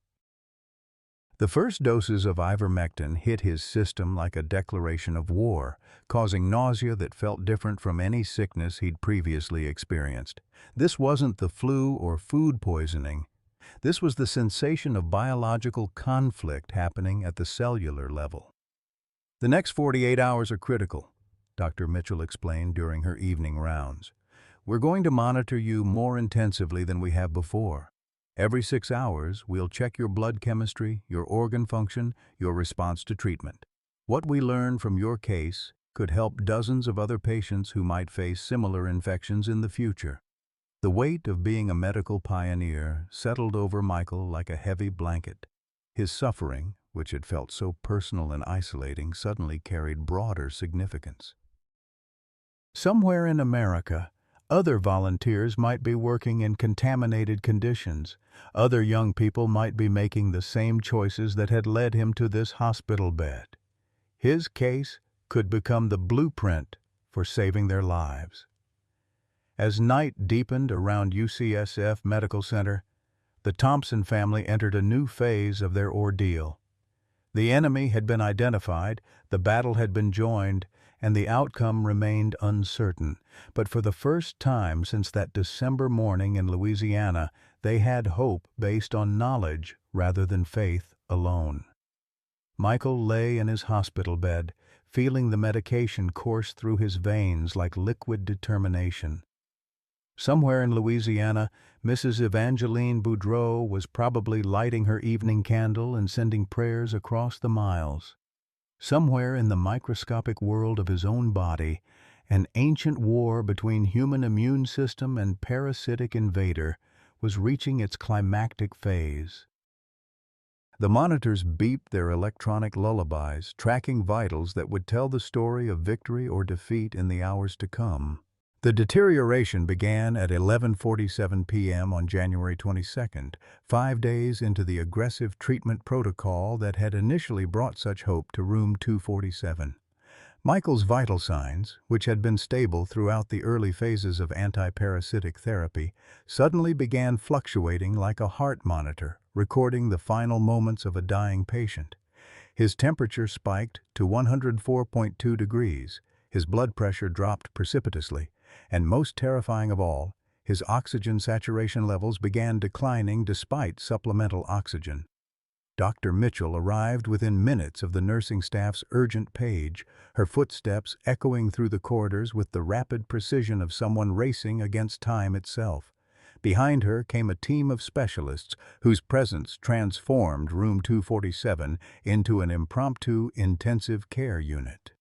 The first doses of ivermectin hit his system like a declaration of war, causing nausea that felt different from any sickness he'd previously experienced. This wasn't the flu or food poisoning. This was the sensation of biological conflict happening at the cellular level. "The next 48 hours are critical," Dr. Mitchell explained during her evening rounds. "We're going to monitor you more intensively than we have before. Every 6 hours, we'll check your blood chemistry, your organ function, your response to treatment. What we learn from your case could help dozens of other patients who might face similar infections in the future." The weight of being a medical pioneer settled over Michael like a heavy blanket. His suffering, which had felt so personal and isolating, suddenly carried broader significance. Somewhere in America, other volunteers might be working in contaminated conditions. Other young people might be making the same choices that had led him to this hospital bed. His case could become the blueprint for saving their lives. As night deepened around UCSF Medical Center, the Thompson family entered a new phase of their ordeal. The enemy had been identified, the battle had been joined, and the outcome remained uncertain. But for the first time since that December morning in Louisiana, they had hope based on knowledge rather than faith alone. Michael lay in his hospital bed, feeling the medication course through his veins like liquid determination. Somewhere in Louisiana, Mrs. Evangeline Boudreau was probably lighting her evening candle and sending prayers across the miles. Somewhere in the microscopic world of his own body, an ancient war between human immune system and parasitic invader was reaching its climactic phase. The monitors beeped their electronic lullabies, tracking vitals that would tell the story of victory or defeat in the hours to come. The deterioration began at 11:47 p.m. on January 22nd, 5 days into the aggressive treatment protocol that had initially brought such hope to room 247. Michael's vital signs, which had been stable throughout the early phases of antiparasitic therapy, suddenly began fluctuating like a heart monitor, recording the final moments of a dying patient. His temperature spiked to 104.2 degrees, his blood pressure dropped precipitously, and most terrifying of all, his oxygen saturation levels began declining despite supplemental oxygen. Dr. Mitchell arrived within minutes of the nursing staff's urgent page, her footsteps echoing through the corridors with the rapid precision of someone racing against time itself. Behind her came a team of specialists whose presence transformed room 247 into an impromptu intensive care unit.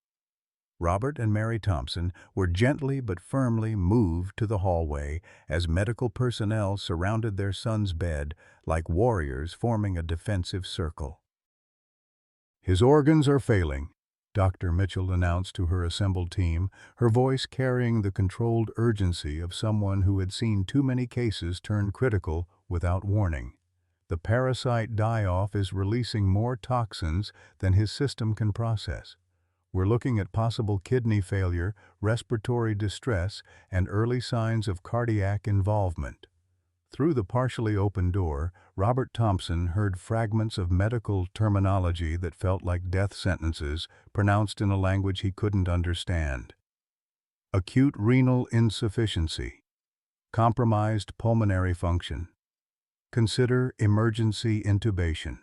Robert and Mary Thompson were gently but firmly moved to the hallway as medical personnel surrounded their son's bed like warriors forming a defensive circle. "His organs are failing," Dr. Mitchell announced to her assembled team, her voice carrying the controlled urgency of someone who had seen too many cases turn critical without warning. "The parasite die-off is releasing more toxins than his system can process. We're looking at possible kidney failure, respiratory distress, and early signs of cardiac involvement." Through the partially open door, Robert Thompson heard fragments of medical terminology that felt like death sentences, pronounced in a language he couldn't understand. Acute renal insufficiency. Compromised pulmonary function. Consider emergency intubation.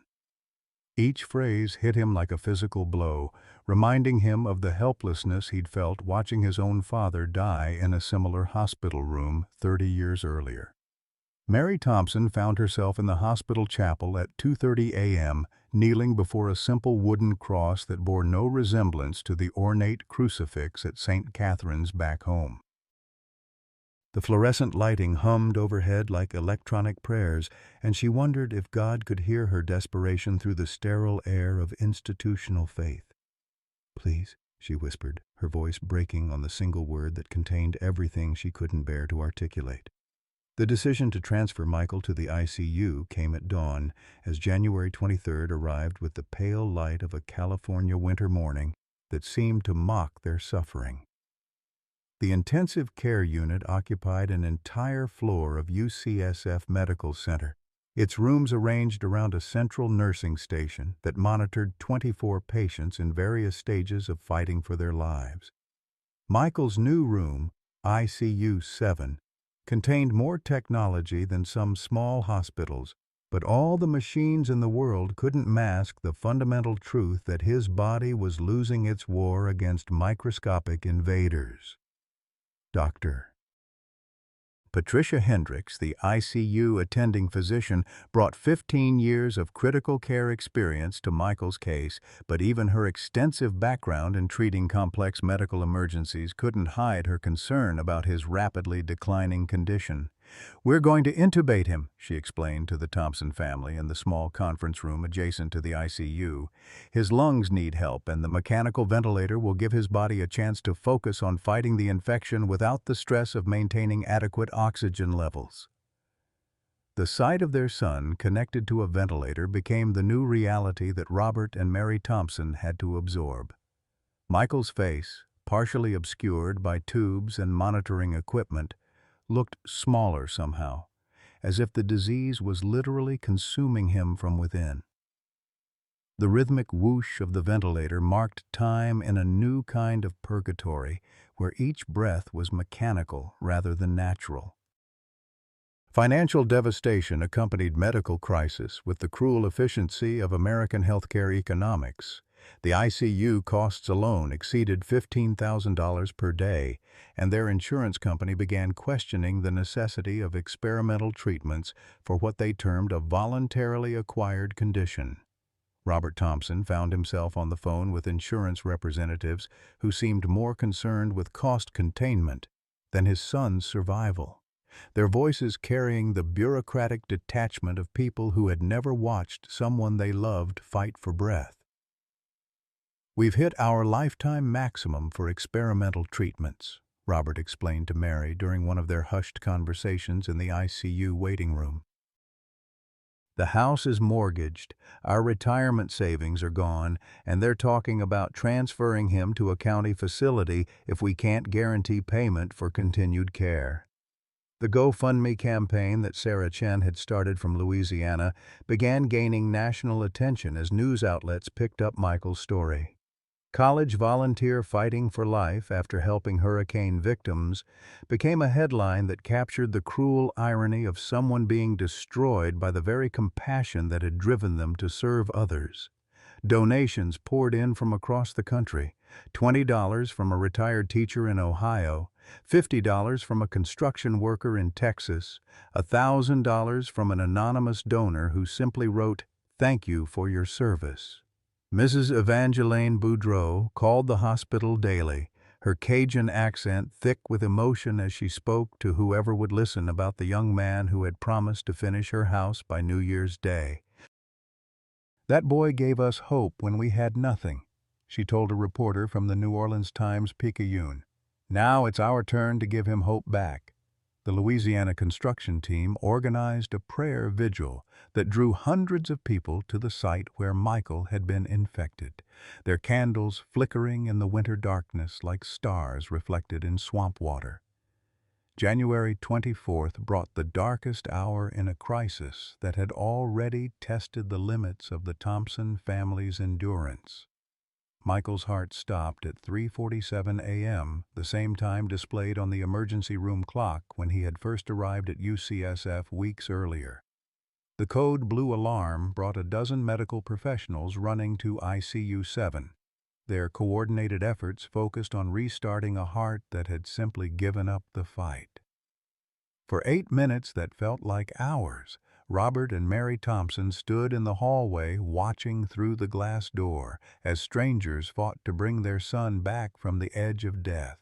Each phrase hit him like a physical blow, reminding him of the helplessness he'd felt watching his own father die in a similar hospital room 30 years earlier. Mary Thompson found herself in the hospital chapel at 2:30 a.m., kneeling before a simple wooden cross that bore no resemblance to the ornate crucifix at St. Catherine's back home. The fluorescent lighting hummed overhead like electronic prayers, and she wondered if God could hear her desperation through the sterile air of institutional faith. "Please," she whispered, her voice breaking on the single word that contained everything she couldn't bear to articulate. The decision to transfer Michael to the ICU came at dawn as January 23rd arrived with the pale light of a California winter morning that seemed to mock their suffering. The intensive care unit occupied an entire floor of UCSF Medical Center, its rooms arranged around a central nursing station that monitored 24 patients in various stages of fighting for their lives. Michael's new room, ICU 7, contained more technology than some small hospitals, but all the machines in the world couldn't mask the fundamental truth that his body was losing its war against microscopic invaders. Dr. Patricia Hendricks, the ICU attending physician, brought 15 years of critical care experience to Michael's case, but even her extensive background in treating complex medical emergencies couldn't hide her concern about his rapidly declining condition. "We're going to intubate him," she explained to the Thompson family in the small conference room adjacent to the ICU. "His lungs need help, and the mechanical ventilator will give his body a chance to focus on fighting the infection without the stress of maintaining adequate oxygen levels." The sight of their son connected to a ventilator became the new reality that Robert and Mary Thompson had to absorb. Michael's face, partially obscured by tubes and monitoring equipment, looked smaller somehow, as if the disease was literally consuming him from within. The rhythmic whoosh of the ventilator marked time in a new kind of purgatory, where each breath was mechanical rather than natural. Financial devastation accompanied medical crisis with the cruel efficiency of American healthcare economics. The ICU costs alone exceeded $15,000 per day, and their insurance company began questioning the necessity of experimental treatments for what they termed a voluntarily acquired condition. Robert Thompson found himself on the phone with insurance representatives who seemed more concerned with cost containment than his son's survival, their voices carrying the bureaucratic detachment of people who had never watched someone they loved fight for breath. "We've hit our lifetime maximum for experimental treatments," Robert explained to Mary during one of their hushed conversations in the ICU waiting room. "The house is mortgaged, our retirement savings are gone, and they're talking about transferring him to a county facility if we can't guarantee payment for continued care." The GoFundMe campaign that Sarah Chen had started from Louisiana began gaining national attention as news outlets picked up Michael's story. "College volunteer fighting for life after helping hurricane victims" became a headline that captured the cruel irony of someone being destroyed by the very compassion that had driven them to serve others. Donations poured in from across the country: $20 from a retired teacher in Ohio, $50 from a construction worker in Texas, $1,000 from an anonymous donor who simply wrote, "Thank you for your service." Mrs. Evangeline Boudreau called the hospital daily, her Cajun accent thick with emotion as she spoke to whoever would listen about the young man who had promised to finish her house by New Year's Day. "That boy gave us hope when we had nothing," she told a reporter from the New Orleans Times-Picayune. "Now it's our turn to give him hope back." The Louisiana construction team organized a prayer vigil that drew hundreds of people to the site where Michael had been infected, their candles flickering in the winter darkness like stars reflected in swamp water. January 24th brought the darkest hour in a crisis that had already tested the limits of the Thompson family's endurance. Michael's heart stopped at 3:47 a.m., the same time displayed on the emergency room clock when he had first arrived at UCSF weeks earlier. The code blue alarm brought a dozen medical professionals running to ICU 7. Their coordinated efforts focused on restarting a heart that had simply given up the fight. For 8 minutes that felt like hours, Robert and Mary Thompson stood in the hallway watching through the glass door as strangers fought to bring their son back from the edge of death.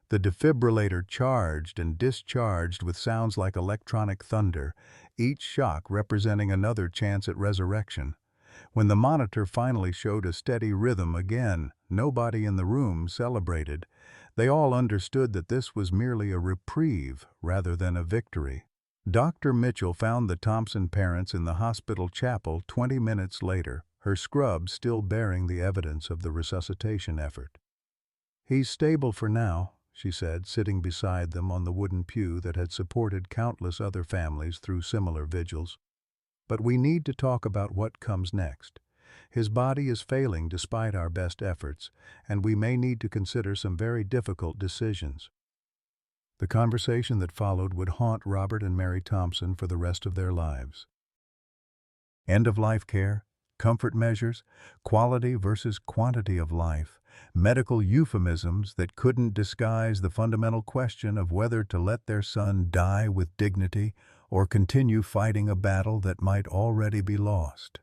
The defibrillator charged and discharged with sounds like electronic thunder, each shock representing another chance at resurrection. When the monitor finally showed a steady rhythm again, nobody in the room celebrated. They all understood that this was merely a reprieve rather than a victory. Dr. Mitchell found the Thompson parents in the hospital chapel 20 minutes later, her scrub still bearing the evidence of the resuscitation effort. "He's stable for now," she said, sitting beside them on the wooden pew that had supported countless other families through similar vigils. "But we need to talk about what comes next. His body is failing despite our best efforts, and we may need to consider some very difficult decisions." The conversation that followed would haunt Robert and Mary Thompson for the rest of their lives. End-of-life care, comfort measures, quality versus quantity of life, medical euphemisms that couldn't disguise the fundamental question of whether to let their son die with dignity or continue fighting a battle that might already be lost.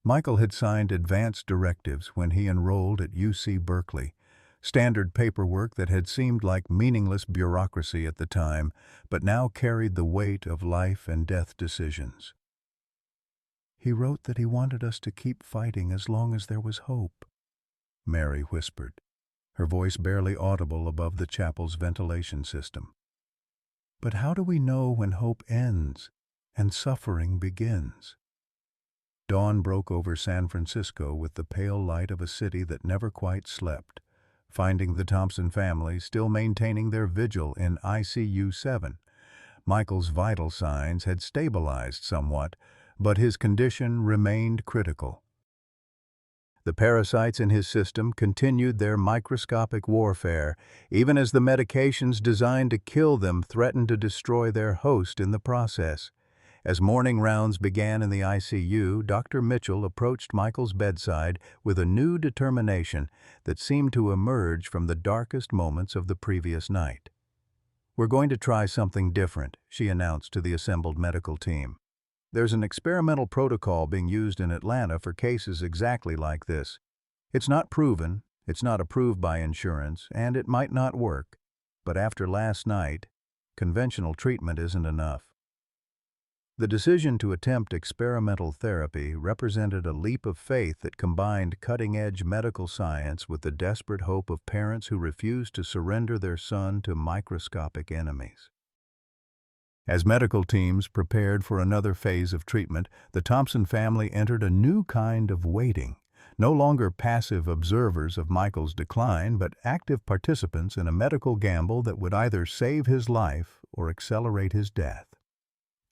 Michael had signed advance directives when he enrolled at UC Berkeley, standard paperwork that had seemed like meaningless bureaucracy at the time, but now carried the weight of life and death decisions. "He wrote that he wanted us to keep fighting as long as there was hope," Mary whispered, her voice barely audible above the chapel's ventilation system. "But how do we know when hope ends and suffering begins?" Dawn broke over San Francisco with the pale light of a city that never quite slept, finding the Thompson family still maintaining their vigil in ICU 7. Michael's vital signs had stabilized somewhat, but his condition remained critical. The parasites in his system continued their microscopic warfare, even as the medications designed to kill them threatened to destroy their host in the process. As morning rounds began in the ICU, Dr. Mitchell approached Michael's bedside with a new determination that seemed to emerge from the darkest moments of the previous night. "We're going to try something different," she announced to the assembled medical team. "There's an experimental protocol being used in Atlanta for cases exactly like this. It's not proven, it's not approved by insurance, and it might not work. But after last night, conventional treatment isn't enough." The decision to attempt experimental therapy represented a leap of faith that combined cutting-edge medical science with the desperate hope of parents who refused to surrender their son to microscopic enemies. As medical teams prepared for another phase of treatment, the Thompson family entered a new kind of waiting, no longer passive observers of Michael's decline, but active participants in a medical gamble that would either save his life or accelerate his death.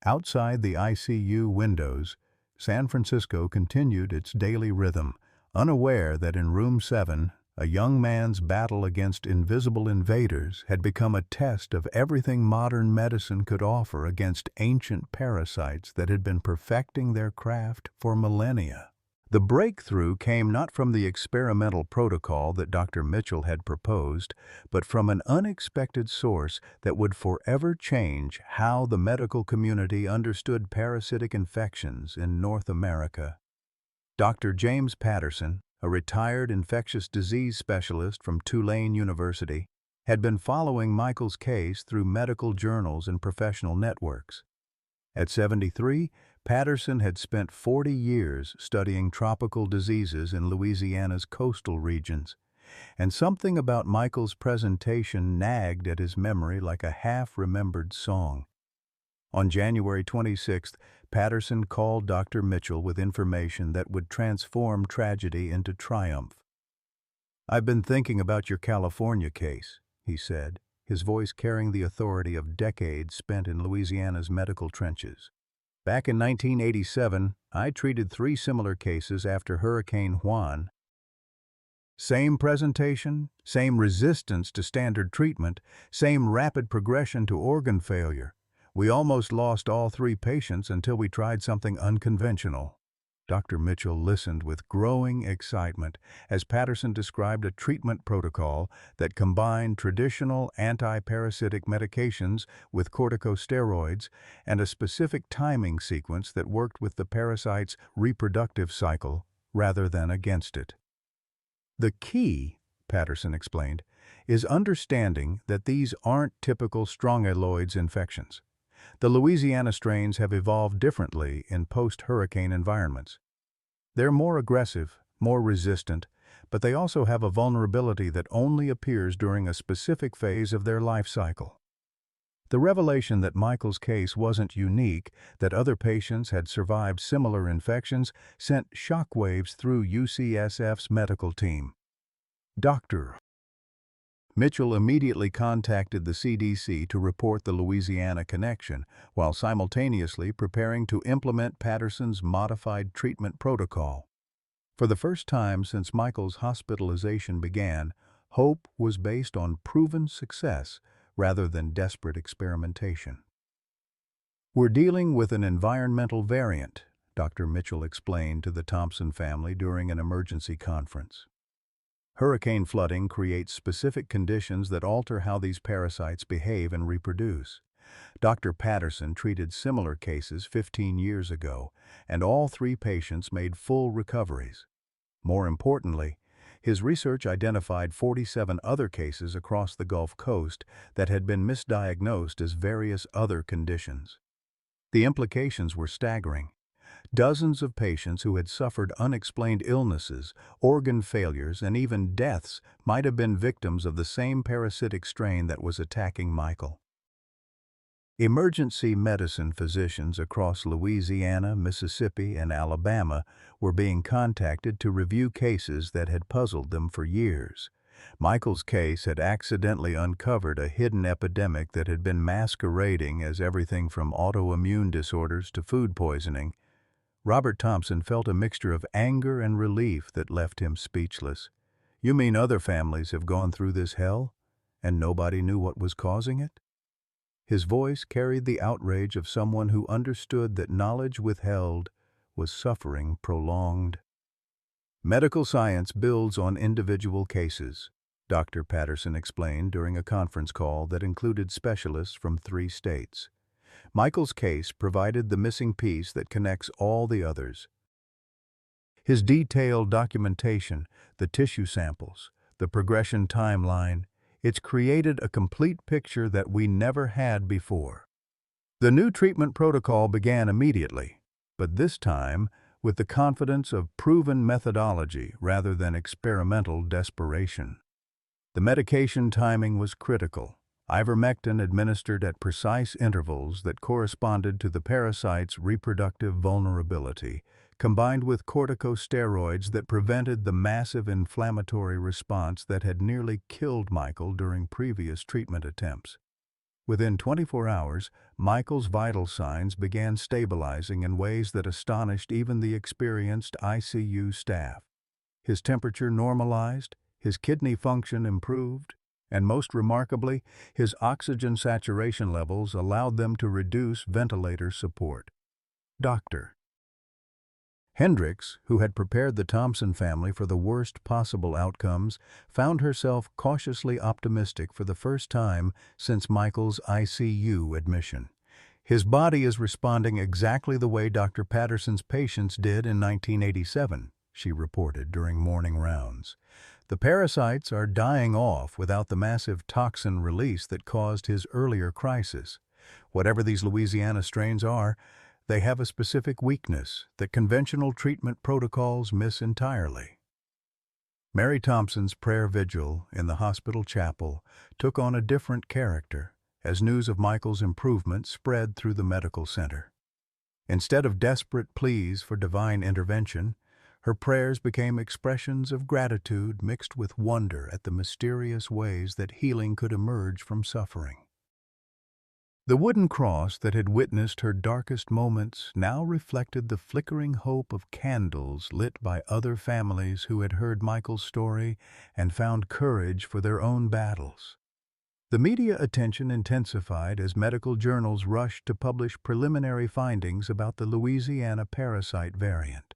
Outside the ICU windows, San Francisco continued its daily rhythm, unaware that in Room 7, a young man's battle against invisible invaders had become a test of everything modern medicine could offer against ancient parasites that had been perfecting their craft for millennia. The breakthrough came not from the experimental protocol that Dr. Mitchell had proposed, but from an unexpected source that would forever change how the medical community understood parasitic infections in North America. Dr. James Patterson, a retired infectious disease specialist from Tulane University, had been following Michael's case through medical journals and professional networks. At 73, Patterson had spent 40 years studying tropical diseases in Louisiana's coastal regions, and something about Michael's presentation nagged at his memory like a half-remembered song. On January 26th, Patterson called Dr. Mitchell with information that would transform tragedy into triumph. "I've been thinking about your California case," he said, his voice carrying the authority of decades spent in Louisiana's medical trenches. "Back in 1987, I treated 3 similar cases after Hurricane Juan. Same presentation, same resistance to standard treatment, same rapid progression to organ failure. We almost lost all 3 patients until we tried something unconventional." Dr. Mitchell listened with growing excitement as Patterson described a treatment protocol that combined traditional anti-parasitic medications with corticosteroids and a specific timing sequence that worked with the parasite's reproductive cycle rather than against it. "The key," Patterson explained, "is understanding that these aren't typical strongyloids infections. The Louisiana strains have evolved differently in post-hurricane environments. They're more aggressive, more resistant, but they also have a vulnerability that only appears during a specific phase of their life cycle." The revelation that Michael's case wasn't unique, that other patients had survived similar infections, sent shockwaves through UCSF's medical team. Dr. Mitchell immediately contacted the CDC to report the Louisiana connection, while simultaneously preparing to implement Patterson's modified treatment protocol. For the first time since Michael's hospitalization began, hope was based on proven success rather than desperate experimentation. "We're dealing with an environmental variant," Dr. Mitchell explained to the Thompson family during an emergency conference. "Hurricane flooding creates specific conditions that alter how these parasites behave and reproduce. Dr. Patterson treated similar cases 15 years ago, and all 3 patients made full recoveries. More importantly, his research identified 47 other cases across the Gulf Coast that had been misdiagnosed as various other conditions. The implications were staggering. Dozens of patients who had suffered unexplained illnesses, organ failures, and even deaths might have been victims of the same parasitic strain that was attacking Michael. Emergency medicine physicians across Louisiana, Mississippi, and Alabama were being contacted to review cases that had puzzled them for years. Michael's case had accidentally uncovered a hidden epidemic that had been masquerading as everything from autoimmune disorders to food poisoning. Robert Thompson felt a mixture of anger and relief that left him speechless. "You mean other families have gone through this hell, and nobody knew what was causing it?" His voice carried the outrage of someone who understood that knowledge withheld was suffering prolonged. "Medical science builds on individual cases," Dr. Patterson explained during a conference call that included specialists from 3 states. Michael's case provided the missing piece that connects all the others. His detailed documentation, the tissue samples, the progression timeline, it's created a complete picture that we never had before. The new treatment protocol began immediately, but this time with the confidence of proven methodology rather than experimental desperation. The medication timing was critical. Ivermectin administered at precise intervals that corresponded to the parasite's reproductive vulnerability, combined with corticosteroids that prevented the massive inflammatory response that had nearly killed Michael during previous treatment attempts. Within 24 hours, Michael's vital signs began stabilizing in ways that astonished even the experienced ICU staff. His temperature normalized, his kidney function improved, and most remarkably, his oxygen saturation levels allowed them to reduce ventilator support. Dr. Hendricks, who had prepared the Thompson family for the worst possible outcomes, found herself cautiously optimistic for the first time since Michael's ICU admission. His body is responding exactly the way Dr. Patterson's patients did in 1987, she reported during morning rounds. The parasites are dying off without the massive toxin release that caused his earlier crisis. Whatever these Louisiana strains are, they have a specific weakness that conventional treatment protocols miss entirely. Mary Thompson's prayer vigil in the hospital chapel took on a different character as news of Michael's improvement spread through the medical center. Instead of desperate pleas for divine intervention, her prayers became expressions of gratitude mixed with wonder at the mysterious ways that healing could emerge from suffering. The wooden cross that had witnessed her darkest moments now reflected the flickering hope of candles lit by other families who had heard Michael's story and found courage for their own battles. The media attention intensified as medical journals rushed to publish preliminary findings about the Louisiana parasite variant.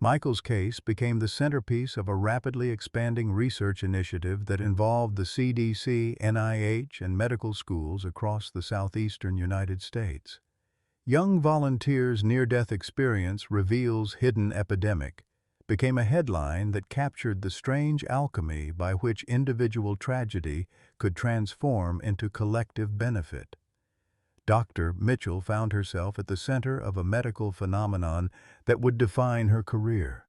Michael's case became the centerpiece of a rapidly expanding research initiative that involved the CDC, NIH, and medical schools across the southeastern United States. Young volunteers' near-death experience reveals hidden epidemic became a headline that captured the strange alchemy by which individual tragedy could transform into collective benefit. Dr. Mitchell found herself at the center of a medical phenomenon that would define her career.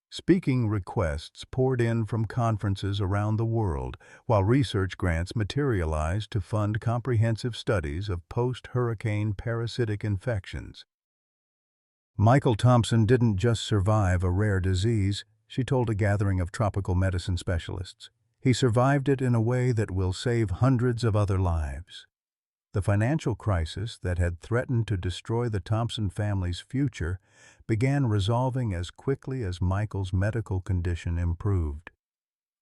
Speaking requests poured in from conferences around the world, while research grants materialized to fund comprehensive studies of post-hurricane parasitic infections. Michael Thompson didn't just survive a rare disease, she told a gathering of tropical medicine specialists. He survived it in a way that will save hundreds of other lives. The financial crisis that had threatened to destroy the Thompson family's future began resolving as quickly as Michael's medical condition improved.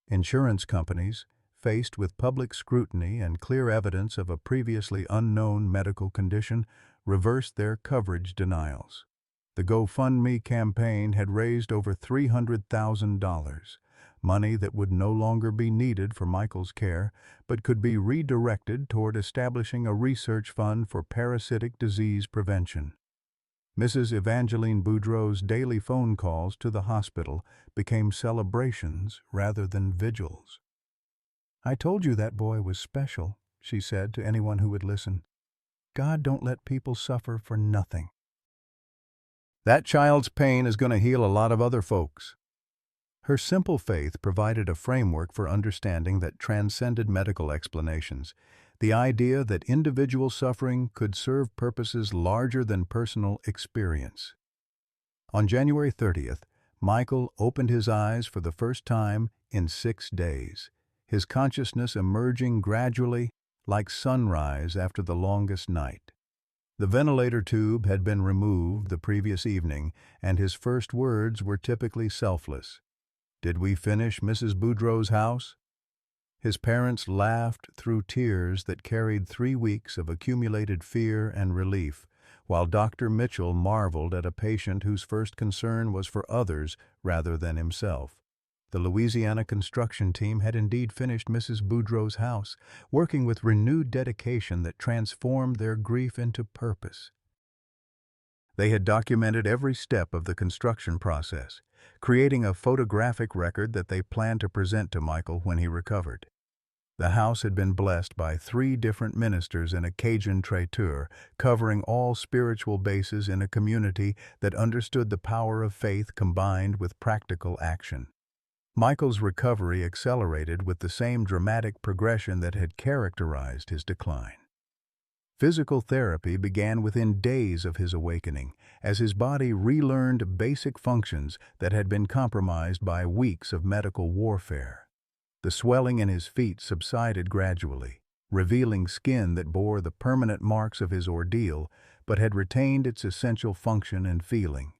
Insurance companies, faced with public scrutiny and clear evidence of a previously unknown medical condition, reversed their coverage denials. The GoFundMe campaign had raised over $300,000, money that would no longer be needed for Michael's care, but could be redirected toward establishing a research fund for parasitic disease prevention. Mrs. Evangeline Boudreau's daily phone calls to the hospital became celebrations rather than vigils. "I told you that boy was special," she said to anyone who would listen. "God don't let people suffer for nothing. That child's pain is going to heal a lot of other folks." Her simple faith provided a framework for understanding that transcended medical explanations, the idea that individual suffering could serve purposes larger than personal experience. On January 30th, Michael opened his eyes for the first time in 6 days, his consciousness emerging gradually like sunrise after the longest night. The ventilator tube had been removed the previous evening, and his first words were typically selfless. "Did we finish Mrs. Boudreau's house?" His parents laughed through tears that carried 3 weeks of accumulated fear and relief, while Dr. Mitchell marveled at a patient whose first concern was for others rather than himself. The Louisiana construction team had indeed finished Mrs. Boudreau's house, working with renewed dedication that transformed their grief into purpose. They had documented every step of the construction process, creating a photographic record that they planned to present to Michael when he recovered. The house had been blessed by 3 different ministers in a Cajun traiteur, covering all spiritual bases in a community that understood the power of faith combined with practical action. Michael's recovery accelerated with the same dramatic progression that had characterized his decline. Physical therapy began within days of his awakening, as his body relearned basic functions that had been compromised by weeks of medical warfare. The swelling in his feet subsided gradually, revealing skin that bore the permanent marks of his ordeal, but had retained its essential function and feeling.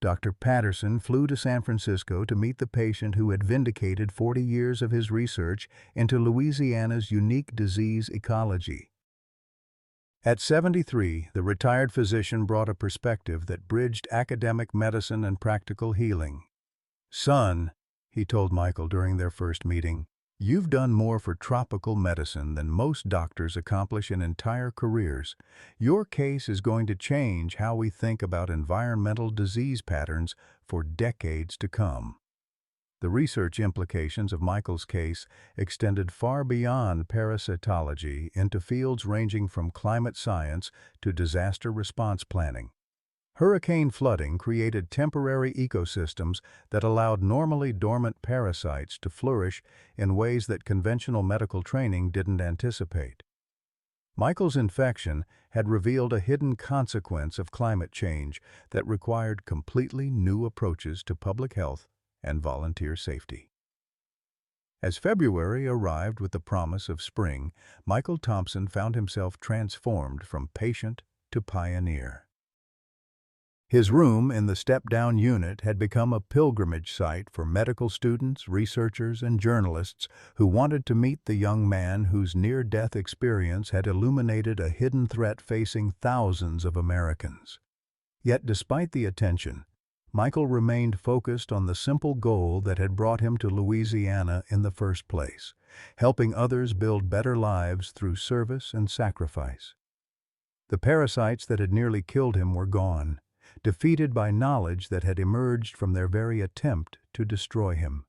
Dr. Patterson flew to San Francisco to meet the patient who had vindicated 40 years of his research into Louisiana's unique disease ecology. At 73, the retired physician brought a perspective that bridged academic medicine and practical healing. "Son," he told Michael during their first meeting, You've done more for tropical medicine than most doctors accomplish in entire careers. Your case is going to change how we think about environmental disease patterns for decades to come. The research implications of Michael's case extended far beyond parasitology into fields ranging from climate science to disaster response planning. Hurricane flooding created temporary ecosystems that allowed normally dormant parasites to flourish in ways that conventional medical training didn't anticipate. Michael's infection had revealed a hidden consequence of climate change that required completely new approaches to public health and volunteer safety. As February arrived with the promise of spring, Michael Thompson found himself transformed from patient to pioneer. His room in the step-down unit had become a pilgrimage site for medical students, researchers, and journalists who wanted to meet the young man whose near-death experience had illuminated a hidden threat facing thousands of Americans. Yet despite the attention, Michael remained focused on the simple goal that had brought him to Louisiana in the first place, helping others build better lives through service and sacrifice. The parasites that had nearly killed him were gone, defeated by knowledge that had emerged from their very attempt to destroy him.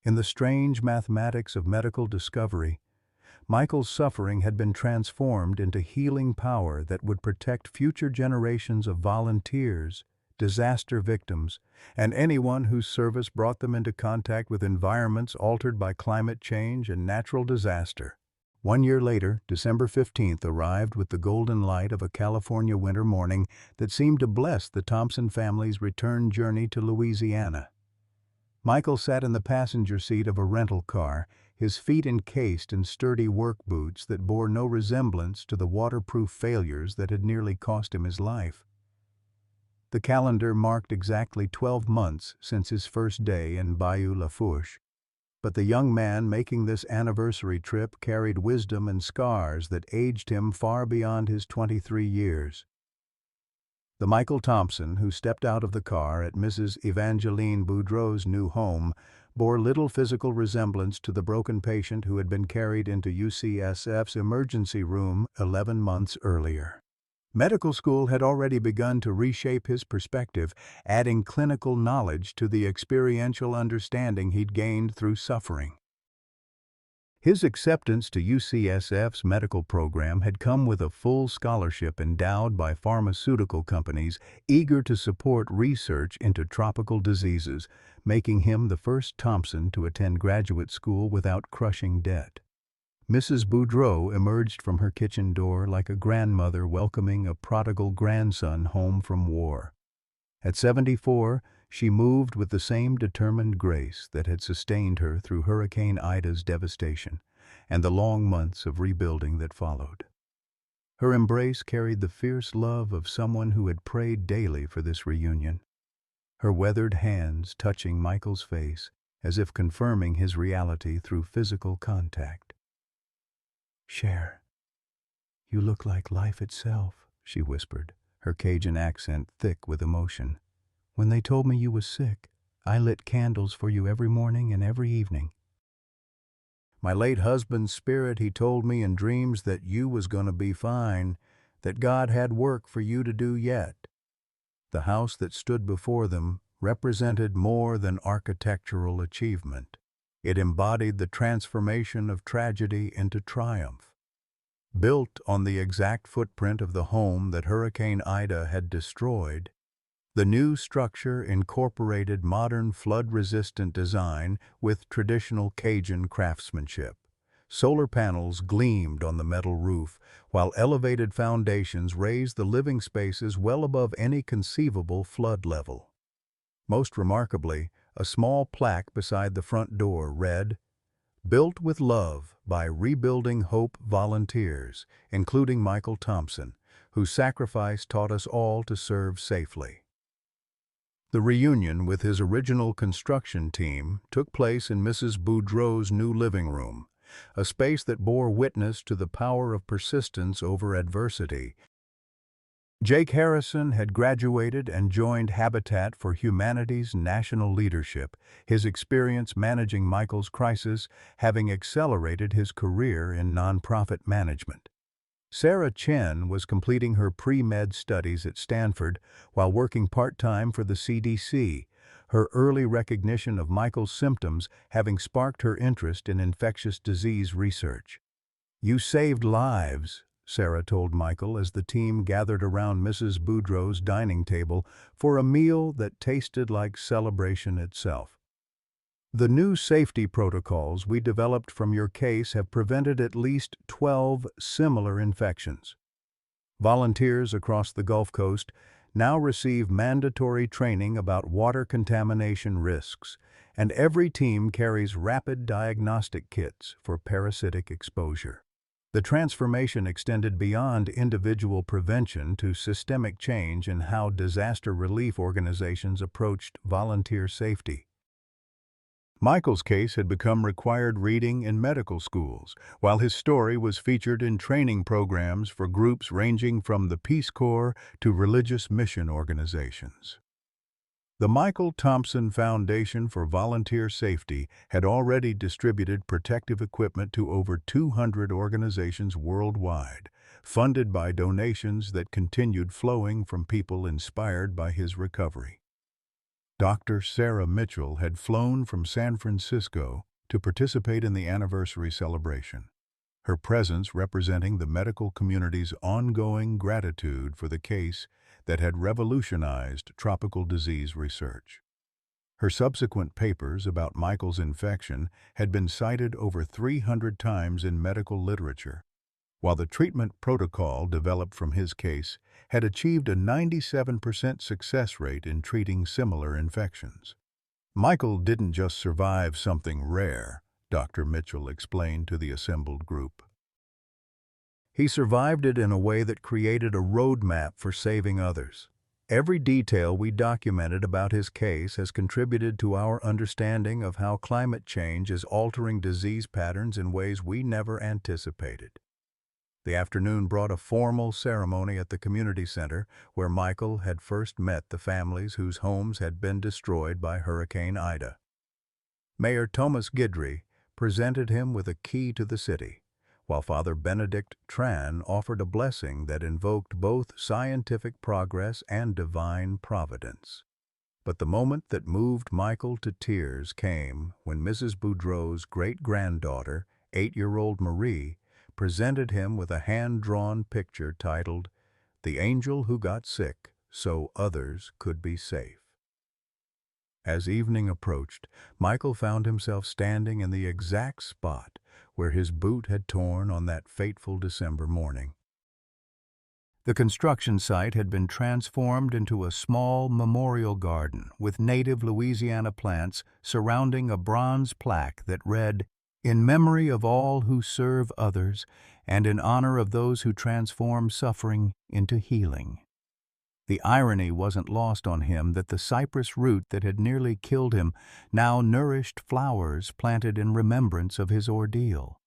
In the strange mathematics of medical discovery, Michael's suffering had been transformed into healing power that would protect future generations of volunteers, disaster victims, and anyone whose service brought them into contact with environments altered by climate change and natural disaster. 1 year later, December 15th arrived with the golden light of a California winter morning that seemed to bless the Thompson family's return journey to Louisiana. Michael sat in the passenger seat of a rental car, his feet encased in sturdy work boots that bore no resemblance to the waterproof failures that had nearly cost him his life. The calendar marked exactly 12 months since his first day in Bayou Lafourche. But the young man making this anniversary trip carried wisdom and scars that aged him far beyond his 23 years. The Michael Thompson who stepped out of the car at Mrs. Evangeline Boudreau's new home bore little physical resemblance to the broken patient who had been carried into UCSF's emergency room 11 months earlier. Medical school had already begun to reshape his perspective, adding clinical knowledge to the experiential understanding he'd gained through suffering. His acceptance to UCSF's medical program had come with a full scholarship endowed by pharmaceutical companies eager to support research into tropical diseases, making him the first Thompson to attend graduate school without crushing debt. Mrs. Boudreau emerged from her kitchen door like a grandmother welcoming a prodigal grandson home from war. At 74, she moved with the same determined grace that had sustained her through Hurricane Ida's devastation and the long months of rebuilding that followed. Her embrace carried the fierce love of someone who had prayed daily for this reunion, her weathered hands touching Michael's face as if confirming his reality through physical contact. "Cher, you look like life itself," she whispered, her Cajun accent thick with emotion. "When they told me you was sick, I lit candles for you every morning and every evening. My late husband's spirit, he told me in dreams that you was gonna be fine, that God had work for you to do yet." The house that stood before them represented more than architectural achievement. It embodied the transformation of tragedy into triumph. Built on the exact footprint of the home that Hurricane Ida had destroyed, the new structure incorporated modern flood-resistant design with traditional Cajun craftsmanship. Solar panels gleamed on the metal roof, while elevated foundations raised the living spaces well above any conceivable flood level. Most remarkably, a small plaque beside the front door read, "Built with love by Rebuilding Hope volunteers, including Michael Thompson, whose sacrifice taught us all to serve safely." The reunion with his original construction team took place in Mrs. Boudreau's new living room, a space that bore witness to the power of persistence over adversity. Jake Harrison had graduated and joined Habitat for Humanity's national leadership, his experience managing Michael's crisis having accelerated his career in nonprofit management. Sarah Chen was completing her pre-med studies at Stanford while working part-time for the CDC, her early recognition of Michael's symptoms having sparked her interest in infectious disease research. "You saved lives," Sarah told Michael as the team gathered around Mrs. Boudreau's dining table for a meal that tasted like celebration itself. "The new safety protocols we developed from your case have prevented at least 12 similar infections. Volunteers across the Gulf Coast now receive mandatory training about water contamination risks, and every team carries rapid diagnostic kits for parasitic exposure." The transformation extended beyond individual prevention to systemic change in how disaster relief organizations approached volunteer safety. Michael's case had become required reading in medical schools, while his story was featured in training programs for groups ranging from the Peace Corps to religious mission organizations. The Michael Thompson Foundation for Volunteer Safety had already distributed protective equipment to over 200 organizations worldwide, funded by donations that continued flowing from people inspired by his recovery. Dr. Sarah Mitchell had flown from San Francisco to participate in the anniversary celebration, her presence representing the medical community's ongoing gratitude for the case that had revolutionized tropical disease research. Her subsequent papers about Michael's infection had been cited over 300 times in medical literature, while the treatment protocol developed from his case had achieved a 97% success rate in treating similar infections. "Michael didn't just survive something rare," Dr. Mitchell explained to the assembled group. "He survived it in a way that created a roadmap for saving others. Every detail we documented about his case has contributed to our understanding of how climate change is altering disease patterns in ways we never anticipated." The afternoon brought a formal ceremony at the community center where Michael had first met the families whose homes had been destroyed by Hurricane Ida. Mayor Thomas Guidry presented him with a key to the city, while Father Benedict Tran offered a blessing that invoked both scientific progress and divine providence. But the moment that moved Michael to tears came when Mrs. Boudreau's great-granddaughter, 8-year-old Marie, presented him with a hand-drawn picture titled, "The Angel Who Got Sick So Others Could Be Safe." As evening approached, Michael found himself standing in the exact spot where his boot had torn on that fateful December morning. The construction site had been transformed into a small memorial garden with native Louisiana plants surrounding a bronze plaque that read, "In memory of all who serve others and in honor of those who transform suffering into healing." The irony wasn't lost on him that the cypress root that had nearly killed him now nourished flowers planted in remembrance of his ordeal.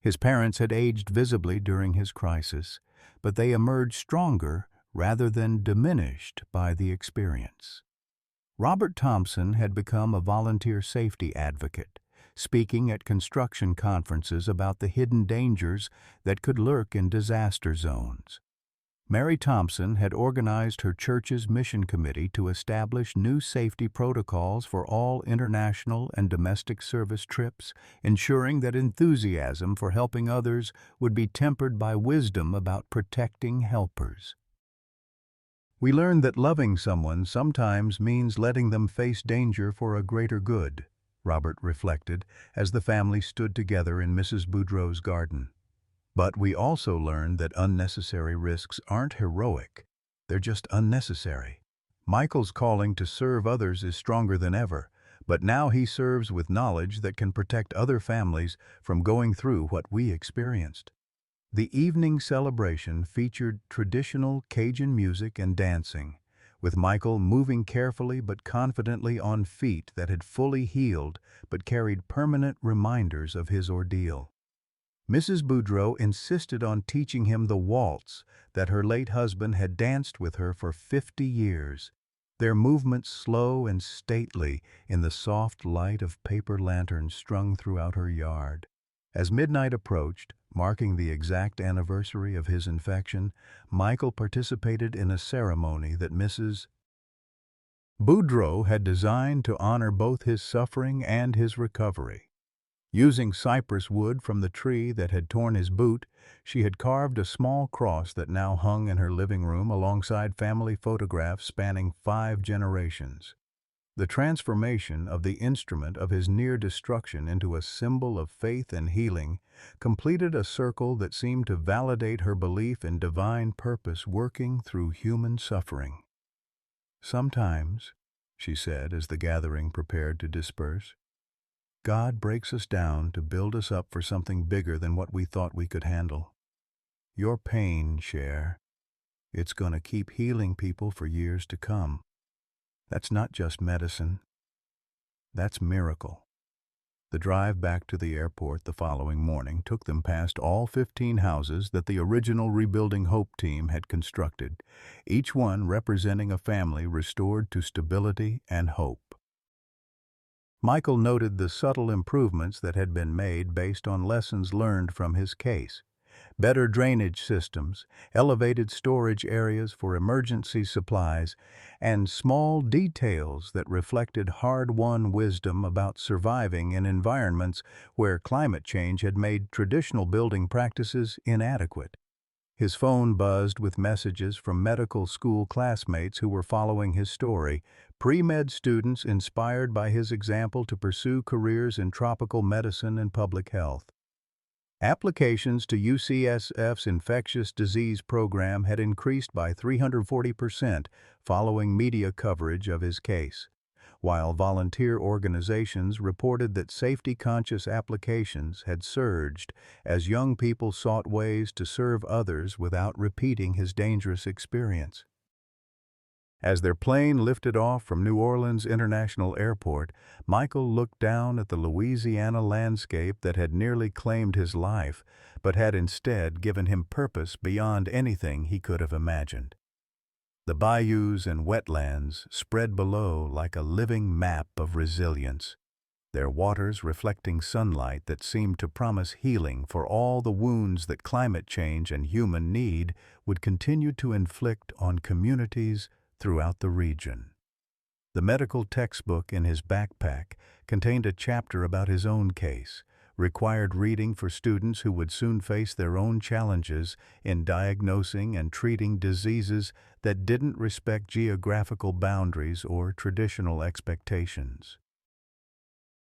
His parents had aged visibly during his crisis, but they emerged stronger rather than diminished by the experience. Robert Thompson had become a volunteer safety advocate, speaking at construction conferences about the hidden dangers that could lurk in disaster zones. Mary Thompson had organized her church's mission committee to establish new safety protocols for all international and domestic service trips, ensuring that enthusiasm for helping others would be tempered by wisdom about protecting helpers. "We learned that loving someone sometimes means letting them face danger for a greater good," Robert reflected as the family stood together in Mrs. Boudreau's garden. "But we also learned that unnecessary risks aren't heroic, they're just unnecessary. Michael's calling to serve others is stronger than ever, but now he serves with knowledge that can protect other families from going through what we experienced." The evening celebration featured traditional Cajun music and dancing, with Michael moving carefully but confidently on feet that had fully healed but carried permanent reminders of his ordeal. Mrs. Boudreau insisted on teaching him the waltz that her late husband had danced with her for 50 years, their movements slow and stately in the soft light of paper lanterns strung throughout her yard. As midnight approached, marking the exact anniversary of his infection, Michael participated in a ceremony that Mrs. Boudreau had designed to honor both his suffering and his recovery. Using cypress wood from the tree that had torn his boot, she had carved a small cross that now hung in her living room alongside family photographs spanning 5 generations. The transformation of the instrument of his near destruction into a symbol of faith and healing completed a circle that seemed to validate her belief in divine purpose working through human suffering. "Sometimes," she said as the gathering prepared to disperse, "God breaks us down to build us up for something bigger than what we thought we could handle. Your pain, Cher, it's gonna keep healing people for years to come. That's not just medicine. That's miracle." The drive back to the airport the following morning took them past all 15 houses that the original Rebuilding Hope team had constructed, each one representing a family restored to stability and hope. Michael noted the subtle improvements that had been made based on lessons learned from his case. Better drainage systems, elevated storage areas for emergency supplies, and small details that reflected hard-won wisdom about surviving in environments where climate change had made traditional building practices inadequate. His phone buzzed with messages from medical school classmates who were following his story, pre-med students inspired by his example to pursue careers in tropical medicine and public health. Applications to UCSF's infectious disease program had increased by 340% following media coverage of his case, while volunteer organizations reported that safety-conscious applications had surged as young people sought ways to serve others without repeating his dangerous experience. As their plane lifted off from New Orleans International Airport, Michael looked down at the Louisiana landscape that had nearly claimed his life, but had instead given him purpose beyond anything he could have imagined. The bayous and wetlands spread below like a living map of resilience, their waters reflecting sunlight that seemed to promise healing for all the wounds that climate change and human need would continue to inflict on communities throughout the region. The medical textbook in his backpack contained a chapter about his own case, required reading for students who would soon face their own challenges in diagnosing and treating diseases that didn't respect geographical boundaries or traditional expectations.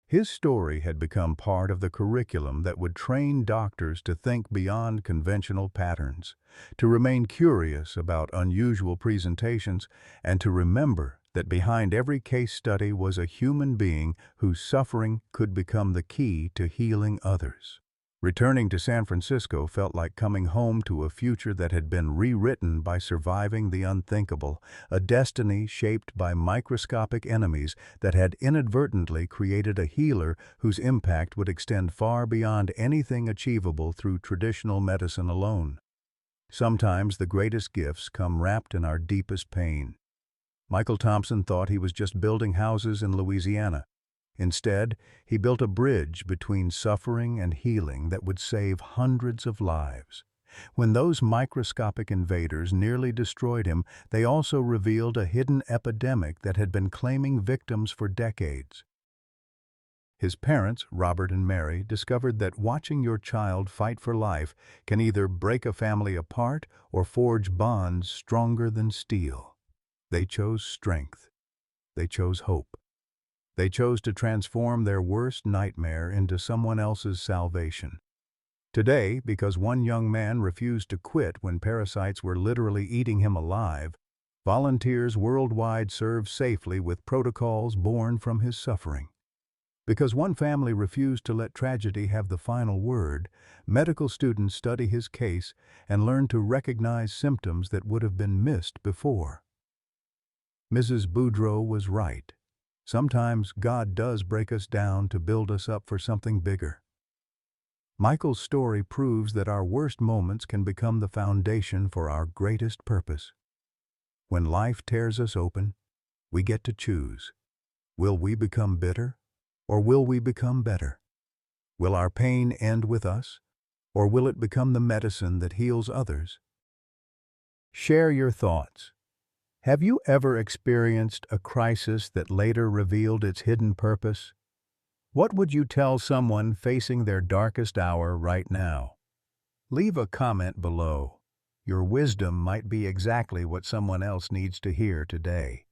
His story had become part of the curriculum that would train doctors to think beyond conventional patterns, to remain curious about unusual presentations, and to remember that behind every case study was a human being whose suffering could become the key to healing others. Returning to San Francisco felt like coming home to a future that had been rewritten by surviving the unthinkable, a destiny shaped by microscopic enemies that had inadvertently created a healer whose impact would extend far beyond anything achievable through traditional medicine alone. Sometimes the greatest gifts come wrapped in our deepest pain. Michael Thompson thought he was just building houses in Louisiana. Instead, he built a bridge between suffering and healing that would save hundreds of lives. When those microscopic invaders nearly destroyed him, they also revealed a hidden epidemic that had been claiming victims for decades. His parents, Robert and Mary, discovered that watching your child fight for life can either break a family apart or forge bonds stronger than steel. They chose strength. They chose hope. They chose to transform their worst nightmare into someone else's salvation. Today, because one young man refused to quit when parasites were literally eating him alive, volunteers worldwide serve safely with protocols born from his suffering. Because one family refused to let tragedy have the final word, medical students study his case and learn to recognize symptoms that would have been missed before. Mrs. Boudreau was right. Sometimes God does break us down to build us up for something bigger. Michael's story proves that our worst moments can become the foundation for our greatest purpose. When life tears us open, we get to choose. Will we become bitter, or will we become better? Will our pain end with us, or will it become the medicine that heals others? Share your thoughts. Have you ever experienced a crisis that later revealed its hidden purpose? What would you tell someone facing their darkest hour right now? Leave a comment below. Your wisdom might be exactly what someone else needs to hear today.